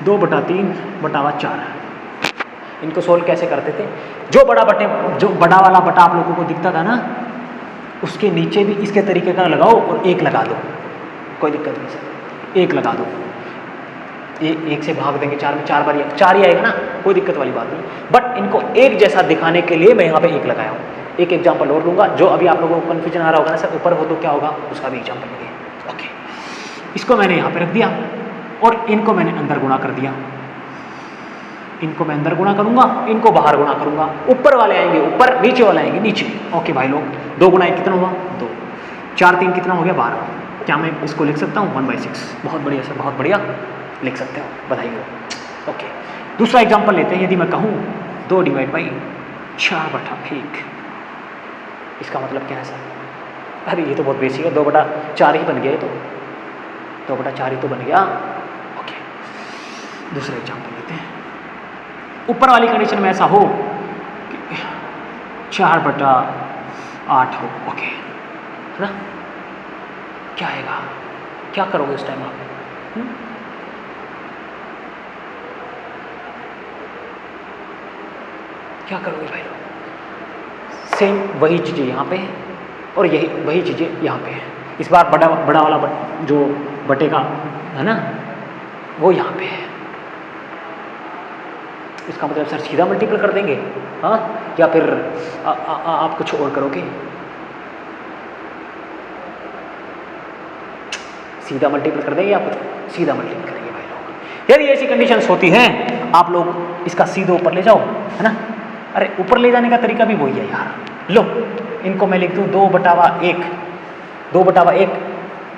2/3/4, इनको सोल्व कैसे करते थे? जो बड़ा वाला बटा आप लोगों को दिखता था ना, उसके नीचे भी इसके तरीके का लगाओ और एक लगा दो, कोई दिक्कत नहीं सर, एक लगा दो। एक से भाग देंगे 4 में, 4 बार 4 ही आएगा ना, कोई दिक्कत वाली बात नहीं। बट इनको एक जैसा दिखाने के लिए मैं यहाँ पे एक लगाया हूँ। एक एग्जाम्पल और लूँगा, जो अभी आप लोगों को कन्फ्यूजन आ रहा होगा ना सर ऊपर हो तो क्या होगा, उसका भी एग्जाम्पल लगे। ओके, इसको मैंने यहाँ पे रख दिया और इनको मैंने अंदर गुणा कर दिया। इनको मैं अंदर गुणा करूंगा, इनको बाहर गुणा करूंगा। ऊपर वाले आएंगे ऊपर, नीचे वाले आएंगे नीचे। ओके भाई लोग, 2 गुणा 1 कितना हुआ? 2, 4 3 कितना हो गया? 12। क्या मैं इसको लिख सकता हूँ 1/6? बहुत बढ़िया सर, बहुत बढ़िया, लिख सकते हो, बधाई हो। ओके, दूसरा एग्जाम्पल लेते हैं। यदि मैं कहूँ 2/4/1, इसका मतलब क्या है सर? अरे ये तो बहुत बेसिक है, 2/4 ही बन गया, तो 2/4 ही तो बन गया। ओके, दूसरा एग्जाम्पल लेते हैं। ऊपर वाली कंडीशन में ऐसा हो कि 4/8 हो, ओके, है ना। क्या आएगा? क्या करोगे इस टाइम आप? क्या करोगे भाई लोग? सेम वही चीज़ें यहाँ पे है और यही वही चीज़ें यहाँ पे है। इस बार बड़ा वाला जो बटे का है ना, वो यहाँ पे है। इसका मतलब सर सीधा मल्टीपल कर देंगे, हाँ, या फिर आप कुछ और करोगे? सीधा मल्टीपल कर देंगे या कुछ सीधा मल्टीपल करेंगे भाई लोग? यदि ऐसी कंडीशंस होती हैं, आप लोग इसका सीधे ऊपर ले जाओ, है ना। अरे ऊपर ले जाने का तरीका भी वही है यार। लो, इनको मैं लिख दूँ 2/1, 2/1,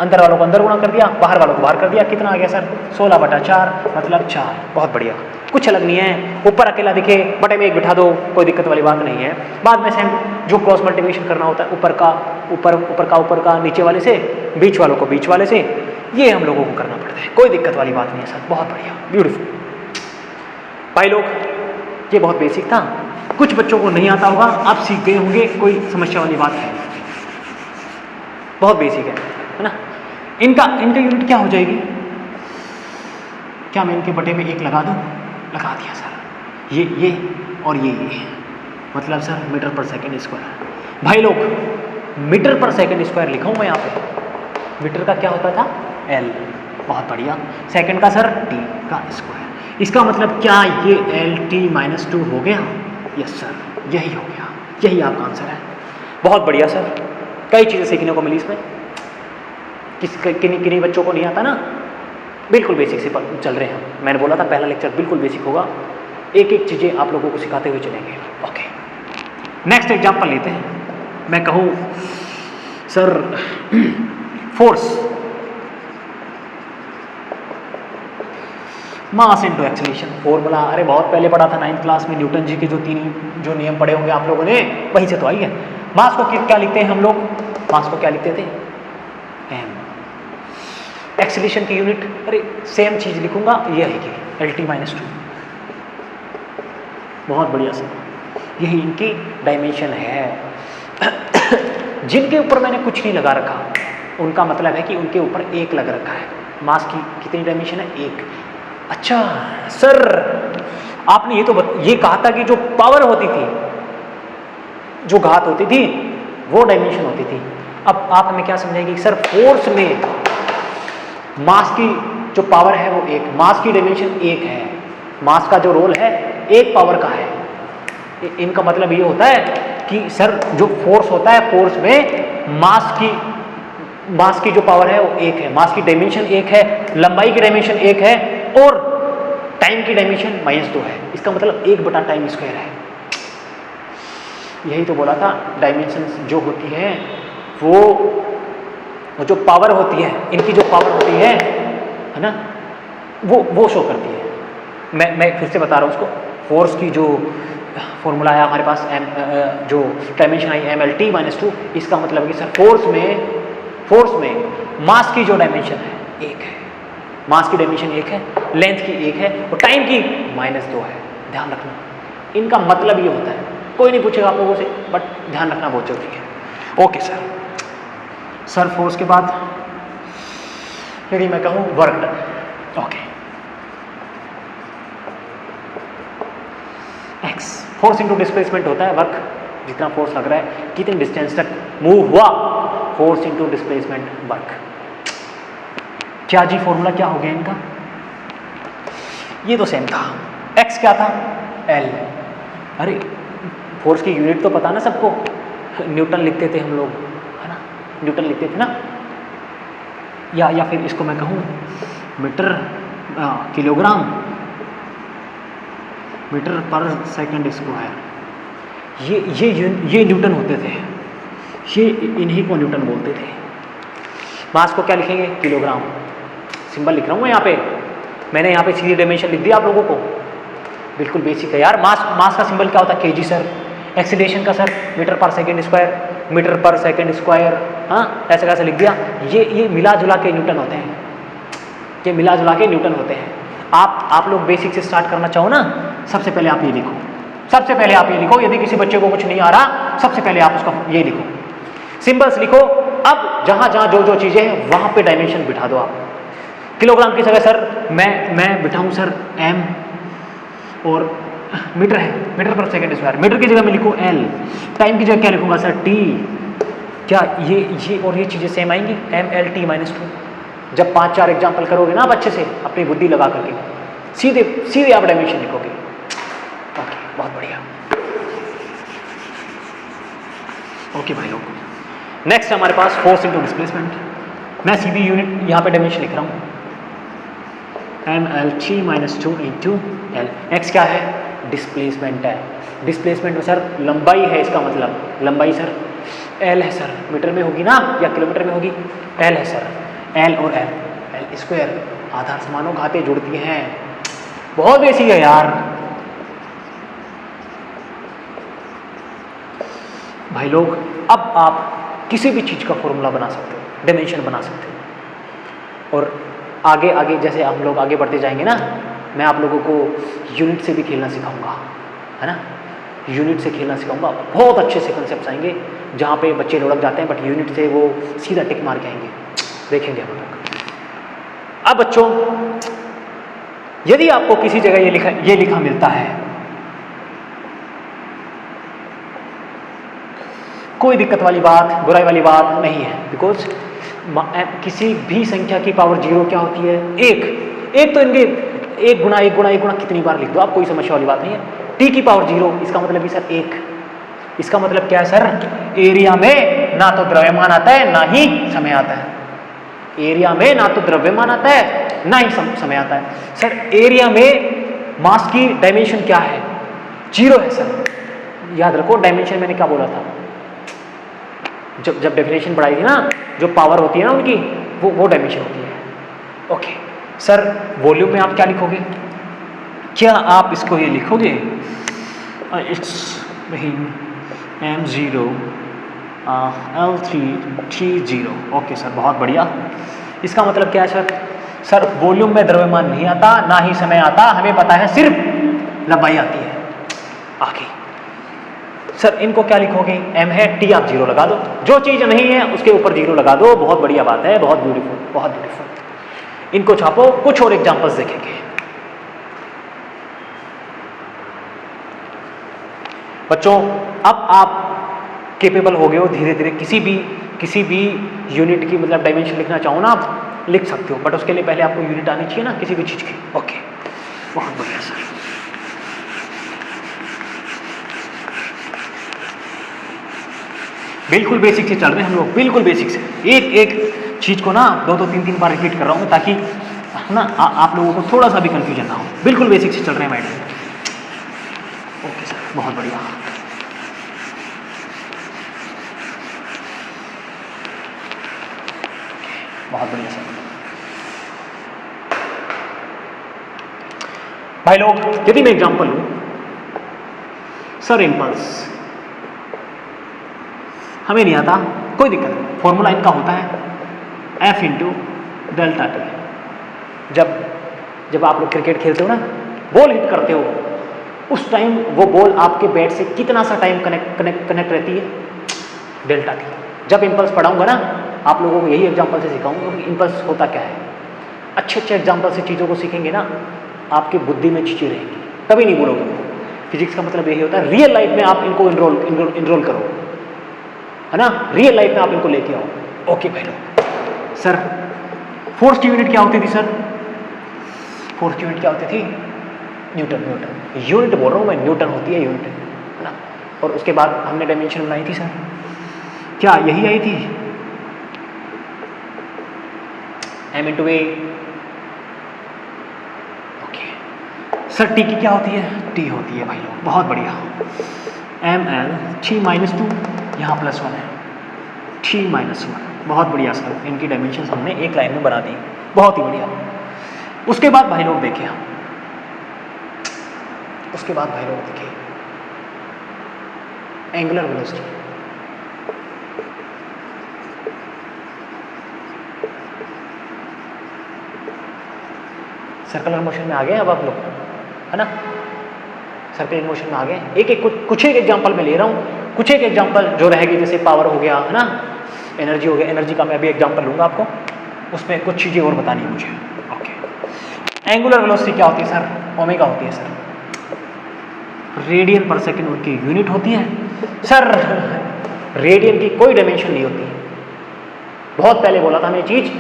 अंदर वालों को अंदर गुणा कर दिया, बाहर वालों को बाहर कर दिया। कितना आ गया सर? 16/4, मतलब 4। बहुत बढ़िया, कुछ अलग नहीं है। ऊपर अकेला दिखे, बटे में 1 बिठा दो, कोई दिक्कत वाली बात नहीं है। बाद में सेम जो क्रॉस मल्टीप्लिकेशन करना होता है, ऊपर का नीचे वाले से, बीच वालों को बीच वाले से, ये हम लोगों को करना पड़ता है। कोई दिक्कत वाली बात नहीं है सर, बहुत बढ़िया, ब्यूटीफुल। भाई लोग, ये बहुत बेसिक था, कुछ बच्चों को नहीं आता होगा, आप सीख गए होंगे, कोई समस्या वाली बात है, बहुत बेसिक है ना। इनका यूनिट क्या हो जाएगी? क्या मैं इनके बटे में 1 लगा दूं? लगा दिया सर। ये और ये मतलब सर मीटर पर सेकंड स्क्वायर। भाई लोग, मीटर पर सेकंड स्क्वायर लिखा हूं मैं यहाँ पे। मीटर का क्या होता था? L, बहुत बढ़िया। सेकंड का सर T का स्क्वायर। इसका मतलब क्या ये LT-2 हो गया? यस सर, यही हो गया, यही आपका आंसर है। बहुत बढ़िया सर, कई चीज़ें सीखने को मिली इसमें। किन्हीं बच्चों को नहीं आता ना, बिल्कुल बेसिक से चल रहे हैं। मैंने बोला था पहला लेक्चर बिल्कुल बेसिक होगा, एक एक चीज़ें आप लोगों को सिखाते हुए चलेंगे। ओके, नेक्स्ट एग्जांपल लेते हैं। मैं कहूँ sir force, mass into acceleration, formula अरे बहुत पहले पढ़ा था 9th क्लास में, न्यूटन जी के जो नियम पढ़े होंगे आप लोगों ने, वहीं से तो आई है। मास को क्या लिखते हैं हम लोग? मास को क्या लिखते थे? m। एक्सेलरेशन की यूनिट, अरे सेम चीज लिखूंगा, ये आएगी LT-2। बहुत बढ़िया सर, यही इनकी डायमेंशन है। जिनके ऊपर मैंने कुछ नहीं लगा रखा, उनका मतलब है कि उनके ऊपर 1 लग रखा है। मास की कितनी डायमेंशन है? 1। अच्छा सर, आपने ये कहा था कि जो पावर होती थी, जो घात होती थी, वो डायमेंशन होती थी। अब आप हमें क्या समझाएंगे? सर फोर्स में मास की जो पावर है वो 1, मास की डायमेंशन 1 है, मास का जो रोल है 1 पावर का है। इनका मतलब ये होता है कि सर जो फोर्स होता है, फोर्स में मास की जो पावर है वो 1 है, मास की डायमेंशन 1 है, लंबाई की डायमेंशन 1 है और टाइम की डायमेंशन -2 है। इसका मतलब 1/टाइम स्क्वायर है। यही तो बोला था, डायमेंशन जो होती है वो जो पावर होती है, इनकी जो पावर होती है ना, वो शो करती है। मैं फिर से बता रहा हूँ उसको। फोर्स की जो फॉर्मूला है हमारे पास जो डायमेंशन आई mLT-2, इसका मतलब है कि सर फोर्स में मास की जो डायमेंशन है 1 है, मास की डायमेंशन 1 है, लेंथ की 1 है और टाइम की -2 है। ध्यान रखना, इनका मतलब ये होता है, कोई नहीं पूछेगा आप लोगों से, बट ध्यान रखना बहुत जरूरी है। ओके सर फोर्स के बाद यदि मैं कहूँ work done, okay, x force into displacement होता है वर्क, जितना फोर्स लग रहा है, कितने डिस्टेंस तक मूव हुआ, फोर्स इंटू डिस्प्लेसमेंट वर्क। क्या जी फॉर्मूला क्या हो गया इनका, ये तो सेम था, एक्स क्या था एल। अरे फोर्स की यूनिट तो पता ना सबको, न्यूटन लिखते थे हम लोग, है ना, न्यूटन लिखते थे ना, या फिर इसको मैं कहूँ मीटर किलोग्राम मीटर पर सेकंड स्क्वायर, ये न्यूटन होते थे, ये इन्हीं को न्यूटन बोलते थे। मास को क्या लिखेंगे किलोग्राम, सिंबल लिख रहा हूँ मैं यहाँ पे, मैंने यहाँ पे सीधी डायमेंशन लिख दिया आप लोगों को, बिल्कुल बेसिक है यार। मास का सिंबल क्या होता है केजी सर, एक्सीलरेशन का सर मीटर पर सेकंड स्क्वायर, हाँ ऐसे कैसे लिख दिया, ये मिला जुला के न्यूटन होते हैं, ये मिला जुला के न्यूटन होते हैं। आप लोग बेसिक से स्टार्ट करना चाहो ना, सबसे पहले आप ये लिखो, सबसे पहले आप ये लिखो, यदि किसी बच्चे को कुछ नहीं आ रहा सबसे पहले आप उसका ये लिखो, सिंबल्स लिखो। अब जहाँ जहाँ जो चीज़ें हैं वहाँ पे डायमेंशन बिठा दो आप। किलोग्राम की जगह सर मैं बिठाऊँ सर एम, और मीटर है मीटर पर सेकंड स्क्वायर, मीटर की जगह मैं लिखूँ एल, टाइम की जगह क्या लिखूँगा सर टी। क्या ये और ये चीज़ें सेम आएंगी, mLT-2। जब 5-4 एग्जाम्पल करोगे ना आप अच्छे से अपनी बुद्धि लगा करके, सीधे आप डायमेंशन लिखोगे। ओके बहुत बढ़िया, ओके भाई लोग, नेक्स्ट हमारे पास फोर्स इंटू डिस्प्लेसमेंट। मैं सीधी यूनिट यहाँ पे डायमेंशन लिख रहा हूँ, mLT-2 इंटू एल। एक्स क्या है डिस्प्लेसमेंट है, डिस्प्लेसमेंट में सर लंबाई है, इसका मतलब लंबाई सर एल है सर, मीटर में होगी ना या किलोमीटर में होगी, एल है सर, एल और एल स्क्वायर, आधार समानों घातें जुड़ती हैं, बहुत बेसिक है यार भाई लोग। अब आप किसी भी चीज़ का फॉर्मूला बना सकते हो, डायमेंशन बना सकते हो, और आगे जैसे हम लोग आगे बढ़ते जाएंगे ना, मैं आप लोगों को यूनिट से भी खेलना सिखाऊंगा, है ना, यूनिट से खेलना सिखाऊंगा। बहुत अच्छे से कंसेप्ट आएंगे जहाँ पे बच्चे लुढ़क जाते हैं, बट यूनिट से वो सीधा टिक मार के आएंगे, देखेंगे हम लोग। अब बच्चों यदि आपको किसी जगह ये लिखा मिलता है, कोई दिक्कत वाली बात, बुराई वाली बात नहीं है, बिकॉज किसी भी संख्या की पावर 0 क्या होती है, एक तो इनके 1 गुणा 1 गुणा 1 गुणा कितनी बार लिख दो आप, कोई समस्या वाली बात नहीं है। टी की पावर 0 इसका मतलब भी सर 1, इसका मतलब क्या है सर, एरिया में ना तो द्रव्यमान आता है ना ही समय आता है, एरिया में ना तो द्रव्यमान आता है ना ही समय आता है। सर एरिया में मास की डायमेंशन क्या है, 0 है सर, याद रखो डायमेंशन मैंने क्या बोला था, जब डेफिनेशन पढ़ाई थी ना, जो पावर होती है ना उनकी, वो डायमेंशन होती है। ओके सर वॉल्यूम में आप क्या लिखोगे, क्या आप इसको ये लिखोगे, it's m0 L3 okay sir बहुत बढ़िया। इसका मतलब क्या है सर वॉल्यूम में द्रव्यमान नहीं आता ना ही समय आता, हमें पता है सिर्फ लंबाई आती है आगे। सर इनको क्या लिखोगे, m है, t आप 0 लगा दो, जो चीज़ नहीं है उसके ऊपर 0 लगा दो, बहुत बढ़िया बात है, बहुत ब्यूटीफुल बहुत ब्यूटीफुल। इनको छापो, कुछ और एग्जांपल्स देखेंगे। बच्चों अब आप केपेबल हो गए हो धीरे धीरे, किसी भी यूनिट की मतलब डायमेंशन लिखना चाहो ना आप लिख सकते हो, बट उसके लिए पहले आपको यूनिट आनी चाहिए ना किसी भी चीज़ की। ओके बहुत बढ़िया सर। बिल्कुल बेसिक से चल रहे हैं हम लोग, बिल्कुल बेसिक से, एक चीज़ को ना 2-2 3-3 बार रिपीट कर रहा हूँ ताकि ना आप लोगों को थोड़ा सा भी कंफ्यूजन ना हो। बिल्कुल बेसिक से चल रहे हैं मैडम। ओके सर बहुत बढ़िया। बहुत बढ़िया सर। भाई लोग यदि मैं एग्जांपल लूँ, सर इम्पल्स हमें नहीं आता, कोई दिक्कत नहीं, फॉर्मूला इनका होता है F इंटू डेल्टा टी। जब आप लोग क्रिकेट खेलते हो ना, बॉल हिट करते हो, उस टाइम वो बॉल आपके बैट से कितना सा टाइम कनेक्ट रहती है, डेल्टा टी। जब इम्पल्स पढ़ाऊंगा ना, आप लोगों को यही एग्जाम्पल से सिखाऊंगा कि इम्पल्स होता क्या है। अच्छे अच्छे एग्जाम्पल से चीज़ों को सीखेंगे ना, आपकी बुद्धि में चीज़ें रहेंगी, कभी नहीं बोलोगे। फिजिक्स का मतलब यही होता है, रियल लाइफ में आप इनको इनरोल करो, है ना, रियल लाइफ में आप इनको लेके आओ। ओके भाई लोग, सर फोर्स की यूनिट क्या होती थी सर? फोर्स की यूनिट क्या होती थी? न्यूटन। यूनिट बोल रहा हूँ मैं, न्यूटन होती है यूनिट, है ना। और उसके बाद हमने डायमेंशन बनाई थी सर, क्या यही आई थी? m इंटू ए। ओके सर, टी की क्या होती है? टी होती है भाई लोग, बहुत बढ़िया। ml 3-2, यहाँ +1 है, 3-1, बहुत बढ़िया सर। इनकी डायमेंशन हमने एक लाइन में बना दी, बहुत ही बढ़िया। उसके बाद भाई लोग देखिए, एंगुलर वेलोसिटी। सर्कुलर मोशन में आ गए अब आप लोग, है ना, सर्कुलर मोशन में आ गए। कुछ एक एग्जांपल मैं ले रहा हूँ, कुछ एक एग्जांपल जो रहेगी, जैसे पावर हो गया, है ना, एनर्जी हो गया। एनर्जी का मैं अभी एग्जांपल लूँगा आपको, उसमें कुछ चीज़ें और बतानी है मुझे। ओके, एंगुलर वेलोसिटी क्या होती है सर? ओमेगा होती है सर। रेडियन पर सेकेंड उनकी यूनिट होती है सर। रेडियन की कोई डायमेंशन नहीं होती, बहुत पहले बोला था मैं चीज़,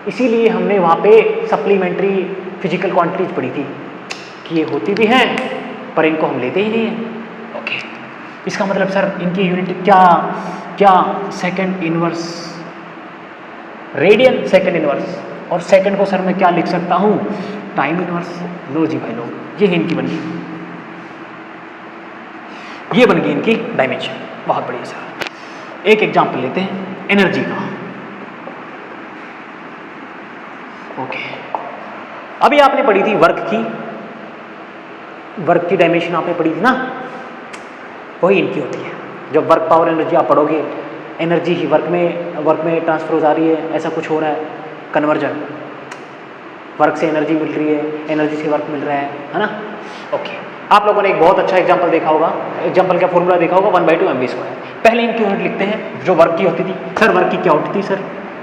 इसीलिए हमने वहाँ पे सप्लीमेंट्री फिजिकल क्वांटिटीज पढ़ी थी कि ये होती भी हैं पर इनको हम लेते ही नहीं हैं। ओके, इसका मतलब सर इनकी यूनिट क्या second inverse, radian second inverse, और सेकंड को सर मैं क्या लिख सकता हूँ? Time inverse. लो जी भाई लोग, ये इनकी बन गई, ये बन गई इनकी डायमेंशन। बहुत बढ़िया सर। एक एग्जांपल लेते हैं एनर्जी का। ओके, अभी आपने पढ़ी थी वर्क की डायमेंशन आपने पढ़ी थी ना, वही इनकी होती है। जब वर्क पावर एनर्जी आप पढ़ोगे, एनर्जी ही वर्क में ट्रांसफर हो जा रही है, ऐसा कुछ हो रहा है, कन्वर्जन, वर्क से एनर्जी मिल रही है, एनर्जी से वर्क मिल रहा है ना। ओके, आप लोगों ने एक बहुत अच्छा एग्जांपल देखा होगा, एग्जांपल का फॉर्मूला देखा होगा, 1/2 mv²। पहले इनकी यूनिट लिखते हैं जो वर्क की होती थी। सर वर्क की क्या होती थी सर?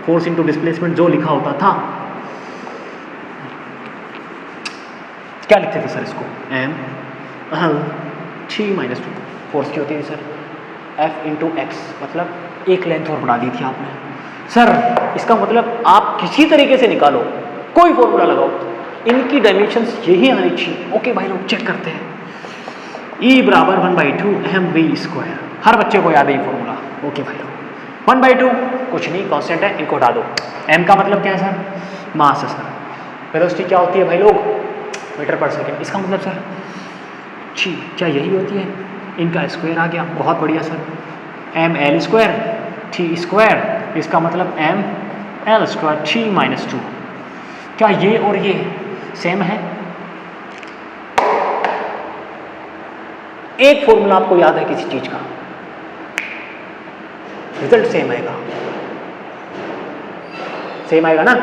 फोर्स इंटू डिस्प्लेसमेंट जो लिखा होता था, क्या लिखते थे सर इसको? m 3-2 फोर्स की होती थी सर। F इंटू एक्स, मतलब एक लेंथ और बढ़ा दी थी आपने सर। इसका मतलब आप किसी तरीके से निकालो, कोई फॉर्मूला लगाओ, इनकी डायमेंशंस यही आनी चाहिए। ओके भाई लोग, चेक करते हैं। E बराबर 1/2 mv²। हर बच्चे को याद है ये फॉर्मूला। ओके भाई लोग, 1/2 कुछ नहीं, कांस्टेंट है, इनको हटा दो। m का मतलब क्या है सर? मास है सर। वेलोसिटी क्या होती है भाई लोग? मीटर पर सेकेंड। इसका मतलब सर क्या यही होती है? इनका स्क्वायर आ गया, बहुत बढ़िया सर। ml², t², इसका मतलब ml², 3-2। क्या ये और ये सेम है? एक फॉर्मूला आपको याद है किसी चीज का, रिजल्ट सेम आएगा, सेम आएगा ना।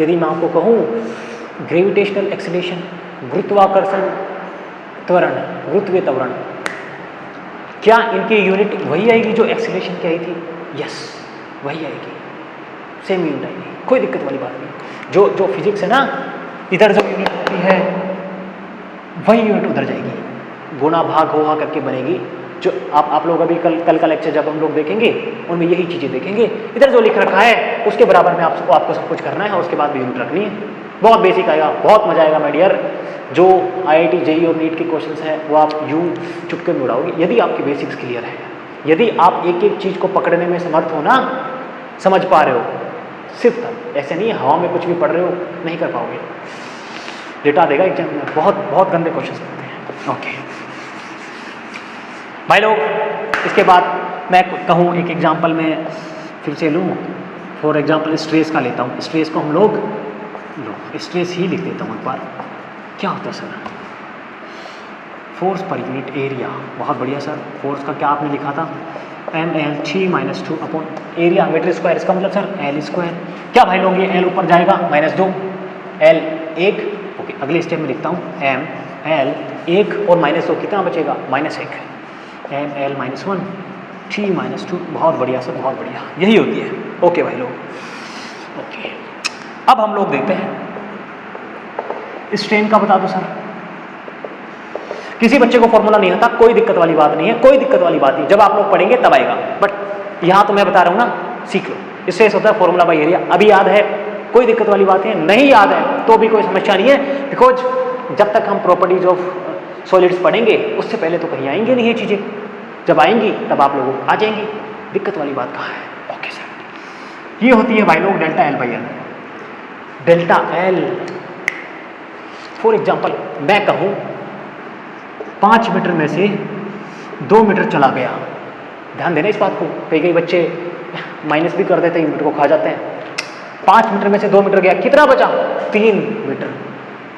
यदि मैं आपको कहूं ग्रेविटेशनल एक्सीलरेशन, गुरुत्वाकर्षण त्वरण, गुरुत्वीय त्वरण, क्या इनकी यूनिट वही आएगी जो एक्सीलरेशन की आई थी? यस, वही आएगी, सेम यूनिट आएगी, कोई दिक्कत वाली बात नहीं। जो फिजिक्स है ना, इधर जो यूनिट होती है वही यूनिट उधर जाएगी, गुणा भाग होगा करके बनेगी। जो आप लोग अभी कल का लेक्चर जब हम लोग देखेंगे, उनमें यही चीज़ें देखेंगे। इधर जो लिख रखा है उसके बराबर में आपको सब कुछ करना है, और उसके बाद भी यूनिट रखनी है। बहुत बेसिक आएगा, बहुत मजा आएगा माय डियर। जो IIT JEE और नीट के क्वेश्चंस हैं वो आप यूँ चुटके में उड़ाओगे यदि आपकी बेसिक्स क्लियर है, यदि आप एक एक चीज़ को पकड़ने में समर्थ हो ना, समझ पा रहे हो। सिर्फ तब, ऐसे नहीं हवा में कुछ भी पढ़ रहे हो, नहीं कर पाओगे, लिटा देगा एग्जाम में। बहुत गंदे क्वेश्चंस बनते हैं। ओके भाई लोग, इसके बाद मैं कहूँ एक एग्जांपल में फिर से लूँ। फॉर एग्जांपल स्ट्रेस का लेता हूँ। स्ट्रेस को हम लोग स्ट्रेस ही लिख देता हूँ एक बार। क्या होता है sir? Force per unit area. बहुत बढ़िया सर। फोर्स का क्या आपने लिखा था, ml 3 - 2 upon area metre square. इसका मतलब सर एल स्क्वायर। क्या भाई लोग, ये एल ऊपर जाएगा -2, एल 1। ओके, अगले स्टेप में लिखता हूँ एम एल 1 और -2 कितना बचेगा, -1, ml -1 3 - 2। बहुत बढ़िया सर, बहुत बढ़िया, यही होती है। ओके भाई लोग। ओके, अब हम लोग देखते हैं स्ट्रेन का। बता दो सर, किसी बच्चे को फॉर्मूला नहीं आता, कोई दिक्कत वाली बात नहीं है, कोई दिक्कत वाली बात नहीं। जब आप लोग पढ़ेंगे तब आएगा, बट यहाँ तो मैं बता रहा हूँ ना, सीख लो। स्ट्रेस होता है फॉर्मूला बाय एरिया। अभी याद है, कोई दिक्कत वाली बात है। नहीं याद है तो भी कोई समस्या नहीं है, बिकॉज जब तक हम प्रॉपर्टीज ऑफ सॉलिड्स पढ़ेंगे उससे पहले तो कहीं आएंगे नहीं ये चीज़ें। जब आएंगी तब आप लोगों को आ जाएंगी। दिक्कत वाली बात कहाँ है। ओके सर, ये होती है भाई लोग delta L by L. Delta L, for example मैं कहूँ 5 मीटर में से 2 मीटर चला गया। ध्यान देना इस बात को, कई बच्चे माइनस भी कर देते हैं, यूनिट को खा जाते हैं। 5 मीटर में से 2 मीटर गया, कितना बचा, 3 मीटर।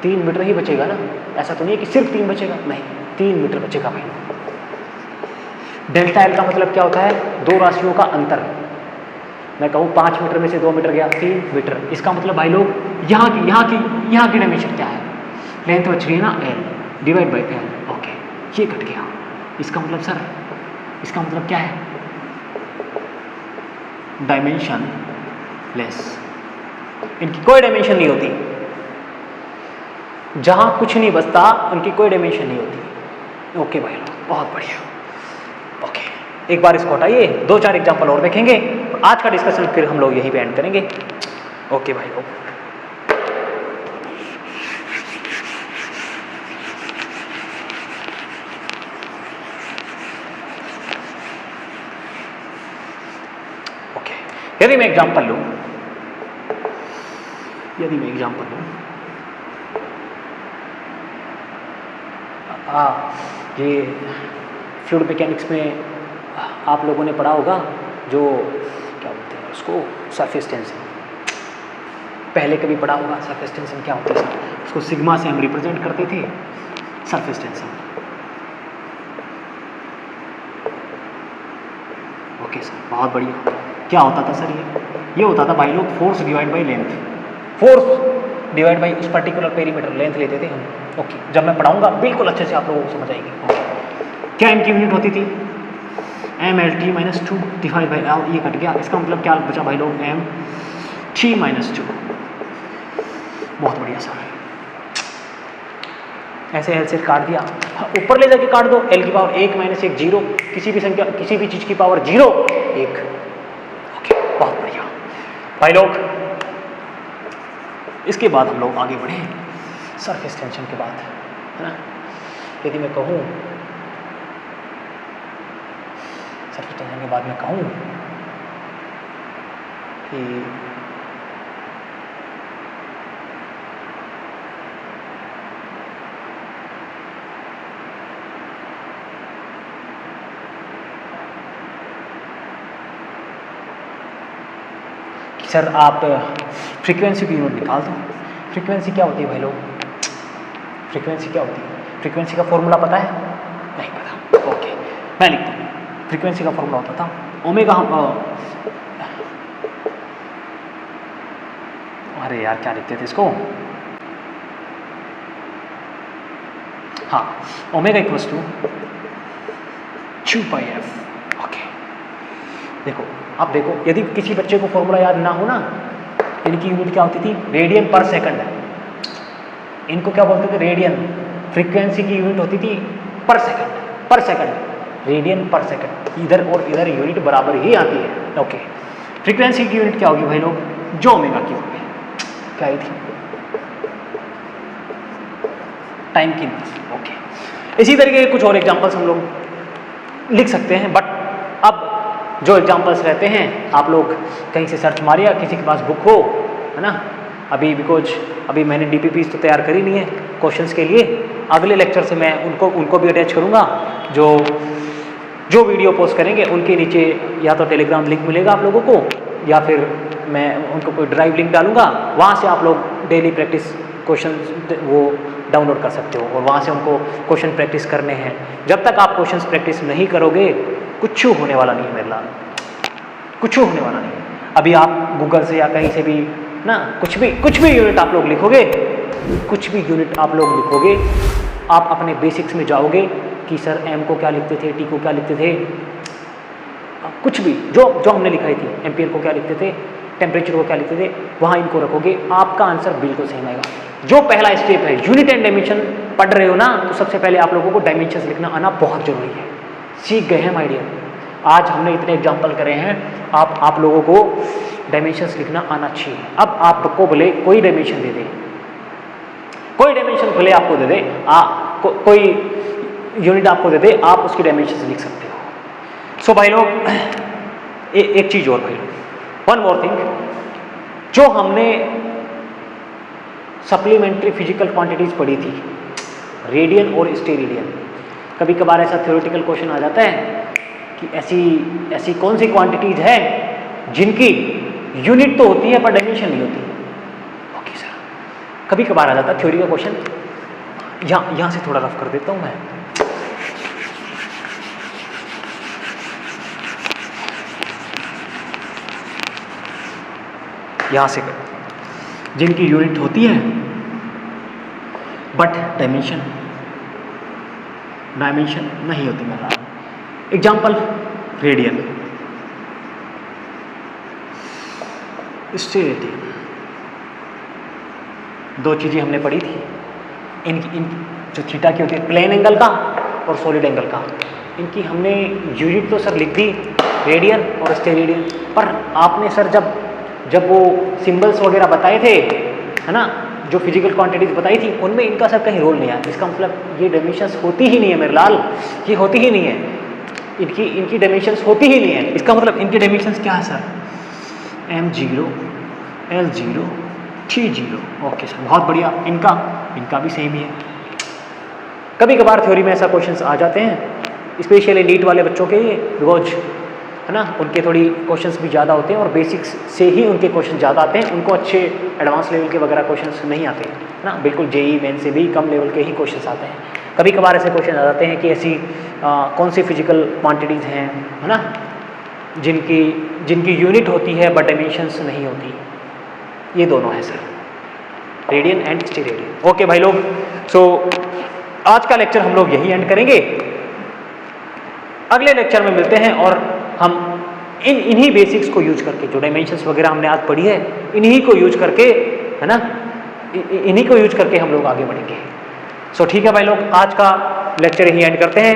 3 मीटर ही बचेगा ना, ऐसा तो नहीं है कि सिर्फ 3 बचेगा, नहीं 3 मीटर बचेगा भाई। डेल्टा एल का मतलब क्या होता है, दो राशियों का अंतर। मैं कहूँ 5 मीटर में से 2 मीटर गया, 3 मीटर। इसका मतलब भाई लोग यहाँ की डायमेंशन क्या है, लेंथ बच रही है ना L divide by L. Okay, ये कट गया। इसका मतलब सर, इसका मतलब क्या है, डायमेंशन लेस। इनकी कोई डायमेंशन नहीं होती, जहां कुछ नहीं बचता उनकी कोई डायमेंशन नहीं होती। ओके भाई लोग, बहुत बढ़िया। ओके, एक बार इसको हटाइए, 2-4 एग्जाम्पल और देखेंगे। आज का डिस्कशन फिर हम लोग यहीं पे एंड करेंगे। ओके भाई लोग। यदि मैं एग्जाम्पल लूँ, ये फ्लूइड मैकेनिक्स में आप लोगों ने पढ़ा होगा, जो क्या बोलते हैं उसको, सरफेस टेंशन। पहले कभी पढ़ा होगा सरफेस टेंशन क्या होती है, उसको सिग्मा से हम रिप्रेजेंट करते थे, सरफेस टेंशन। ओके सर, बहुत बढ़िया। क्या होता था सर, ये होता था भाई लोग force divide by length, force divide by उस पर्टिकुलर पेरीमीटर लेंथ लेते थे हम। ओके, जब मैं पढ़ाऊंगा बिल्कुल अच्छे से आप लोगों को समझ आएगी। ओके, क्या इनकी यूनिट होती थी, mlt - 2 डिवाइड बाई l। ये कट गया, इसका मतलब क्या बचा भाई लोग, m3 - 2। बहुत बढ़िया सर, ऐसे एल से काट दिया, ऊपर ले जाके काट दो, एल की पावर 1 - 1 0, किसी भी संख्या, किसी भी चीज की पावर 0 1। ओके, बहुत बढ़िया भाई लोग। इसके बाद हम लोग आगे बढ़े सरफेस टेंशन के बाद, है ना। यदि मैं कहूँ सरफेस टेंशन के बाद मैं कहूँ कि सर आप फ्रीक्वेंसी की यूनिट निकाल दो। फ्रीक्वेंसी क्या होती है भाई लोग, फ्रीक्वेंसी क्या होती है, फ्रीक्वेंसी का फॉर्मूला पता है, नहीं पता। ओके, मैं लिखता हूँ। फ्रीक्वेंसी का फॉर्मूला होता था ओमेगा, अरे यार क्या लिखते थे इसको, हाँ, omega equals to 2πf। Okay, देखो अब देखो, यदि किसी बच्चे को फॉर्मूला याद ना हो ना, इनकी यूनिट क्या होती थी, रेडियन पर सेकंड। इनको क्या बोलते थे, रेडियन। फ्रीक्वेंसी की यूनिट होती थी पर सेकंड, रेडियन पर सेकंड। इधर और इधर यूनिट बराबर ही आती है। ओके, फ्रीक्वेंसी की यूनिट क्या होगी भाई लोग, जो ओमेगा की होगी, क्या ही थी, टाइम की। ओके, इसी तरीके के कुछ और एग्जांपल्स हम लोग लिख सकते हैं, बट अब जो एग्जांपल्स रहते हैं आप लोग कहीं से सर्च मारिए, किसी के पास बुक हो, है ना। अभी बिकॉज अभी मैंने DPPs तो तैयार करी नहीं है क्वेश्चंस के लिए। अगले लेक्चर से मैं उनको भी अटैच करूँगा। जो वीडियो पोस्ट करेंगे उनके नीचे या तो टेलीग्राम लिंक मिलेगा आप लोगों को, या फिर मैं उनको कोई ड्राइव लिंक डालूंगा, वहाँ से आप लोग डेली प्रैक्टिस क्वेश्चन वो डाउनलोड कर सकते हो और वहाँ से उनको क्वेश्चन प्रैक्टिस करने हैं। जब तक आप क्वेश्चन प्रैक्टिस नहीं करोगे कुछ होने वाला नहीं है मेरे लाल, कुछ होने वाला नहीं है। अभी आप गूगल से या कहीं से भी ना कुछ भी यूनिट आप लोग लिखोगे, कुछ भी यूनिट आप लोग लिखोगे, आप अपने बेसिक्स में जाओगे कि सर एम को क्या लिखते थे, टी को क्या लिखते थे, कुछ भी जो हमने लिखाई थी, एम्पियर को क्या लिखते थे, टेम्परेचर को क्या लिखते थे, वहाँ इनको रखोगे, आपका आंसर बिल्कुल सही आएगा। जो पहला स्टेप है यूनिट एंड डायमेंशन पढ़ रहे हो ना, तो सबसे पहले आप लोगों को डायमेंशंस लिखना आना बहुत जरूरी है। सीख गए हैं माय डियर, आज हमने इतने एग्जाम्पल करे हैं, आप लोगों को डायमेंशंस लिखना आना चाहिए। अब आपको भले कोई डायमेंशन दे दे, कोई डायमेंशन भले आपको दे दे, कोई यूनिट आपको दे दे, आप उसकी डायमेंशन लिख सकते हो। सो भाई लोग एक चीज और भाई लोग, वन मोर थिंग, जो हमने सप्लीमेंट्री फिजिकल क्वांटिटीज पढ़ी थी, रेडियन और स्टेरेडियन, कभी कभार ऐसा थ्योरेटिकल क्वेश्चन आ जाता है कि ऐसी कौन सी क्वांटिटीज है जिनकी यूनिट तो होती है पर डायमेंशन नहीं होती। ओके सर, कभी कभार आ जाता है थ्योरी का क्वेश्चन। यहाँ से थोड़ा रफ कर देता हूँ मैं। यहाँ से जिनकी यूनिट होती है बट डायमेंशन नहीं होती। मेरा एग्जाम्पल रेडियन, स्टेरेडियन, दो चीज़ें हमने पढ़ी थी। इनकी जो थीटा की होती है प्लेन एंगल का और सॉलिड एंगल का, इनकी हमने यूनिट तो सर लिख दी रेडियन और स्टेरेडियन, पर आपने सर जब वो सिंबल्स वगैरह बताए थे, है ना, जो फिजिकल क्वांटिटीज बताई थी, उनमें इनका सर कहीं रोल नहीं आया। इसका मतलब ये डायमेंशंस होती ही नहीं है मेरे लाल, ये होती ही नहीं है, इनकी डायमेंशंस होती ही नहीं है। इसका मतलब इनकी डायमेंशंस क्या है sir, m0, l0, t0। Okay sir, बहुत बढ़िया। इनका भी सेम ही है। कभी कभार थ्योरी में ऐसा क्वेश्चंस आ जाते हैं, स्पेशली नीट वाले बच्चों के लिए, बिकॉज है ना, उनके थोड़ी क्वेश्चंस भी ज़्यादा होते हैं और बेसिक्स से ही उनके क्वेश्चन ज़्यादा आते हैं, उनको अच्छे एडवांस लेवल के वगैरह क्वेश्चंस नहीं आते हैं ना, बिल्कुल जेई मेन से भी कम लेवल के ही क्वेश्चंस आते हैं। कभी कभार ऐसे क्वेश्चन आ जाते हैं कि ऐसी कौन सी फिजिकल क्वांटिटीज़ हैं, है ना, जिनकी यूनिट होती है बट डायमेंशंस नहीं होती। ये दोनों हैं sir, radian and steradian. Okay भाई लोग, सो आज का लेक्चर हम लोग यही एंड करेंगे। अगले लेक्चर में मिलते हैं और हम इन्हीं बेसिक्स को यूज करके, जो डायमेंशंस वगैरह हमने आज पढ़ी है, इन्हीं को यूज करके, है ना, इन्हीं को यूज करके हम लोग आगे बढ़ेंगे। सो ठीक है भाई लोग, आज का लेक्चर यही एंड करते हैं,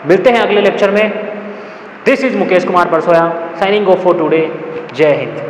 मिलते हैं अगले लेक्चर में। This is Mukesh Kumar Parsoya signing off for today. जय हिंद।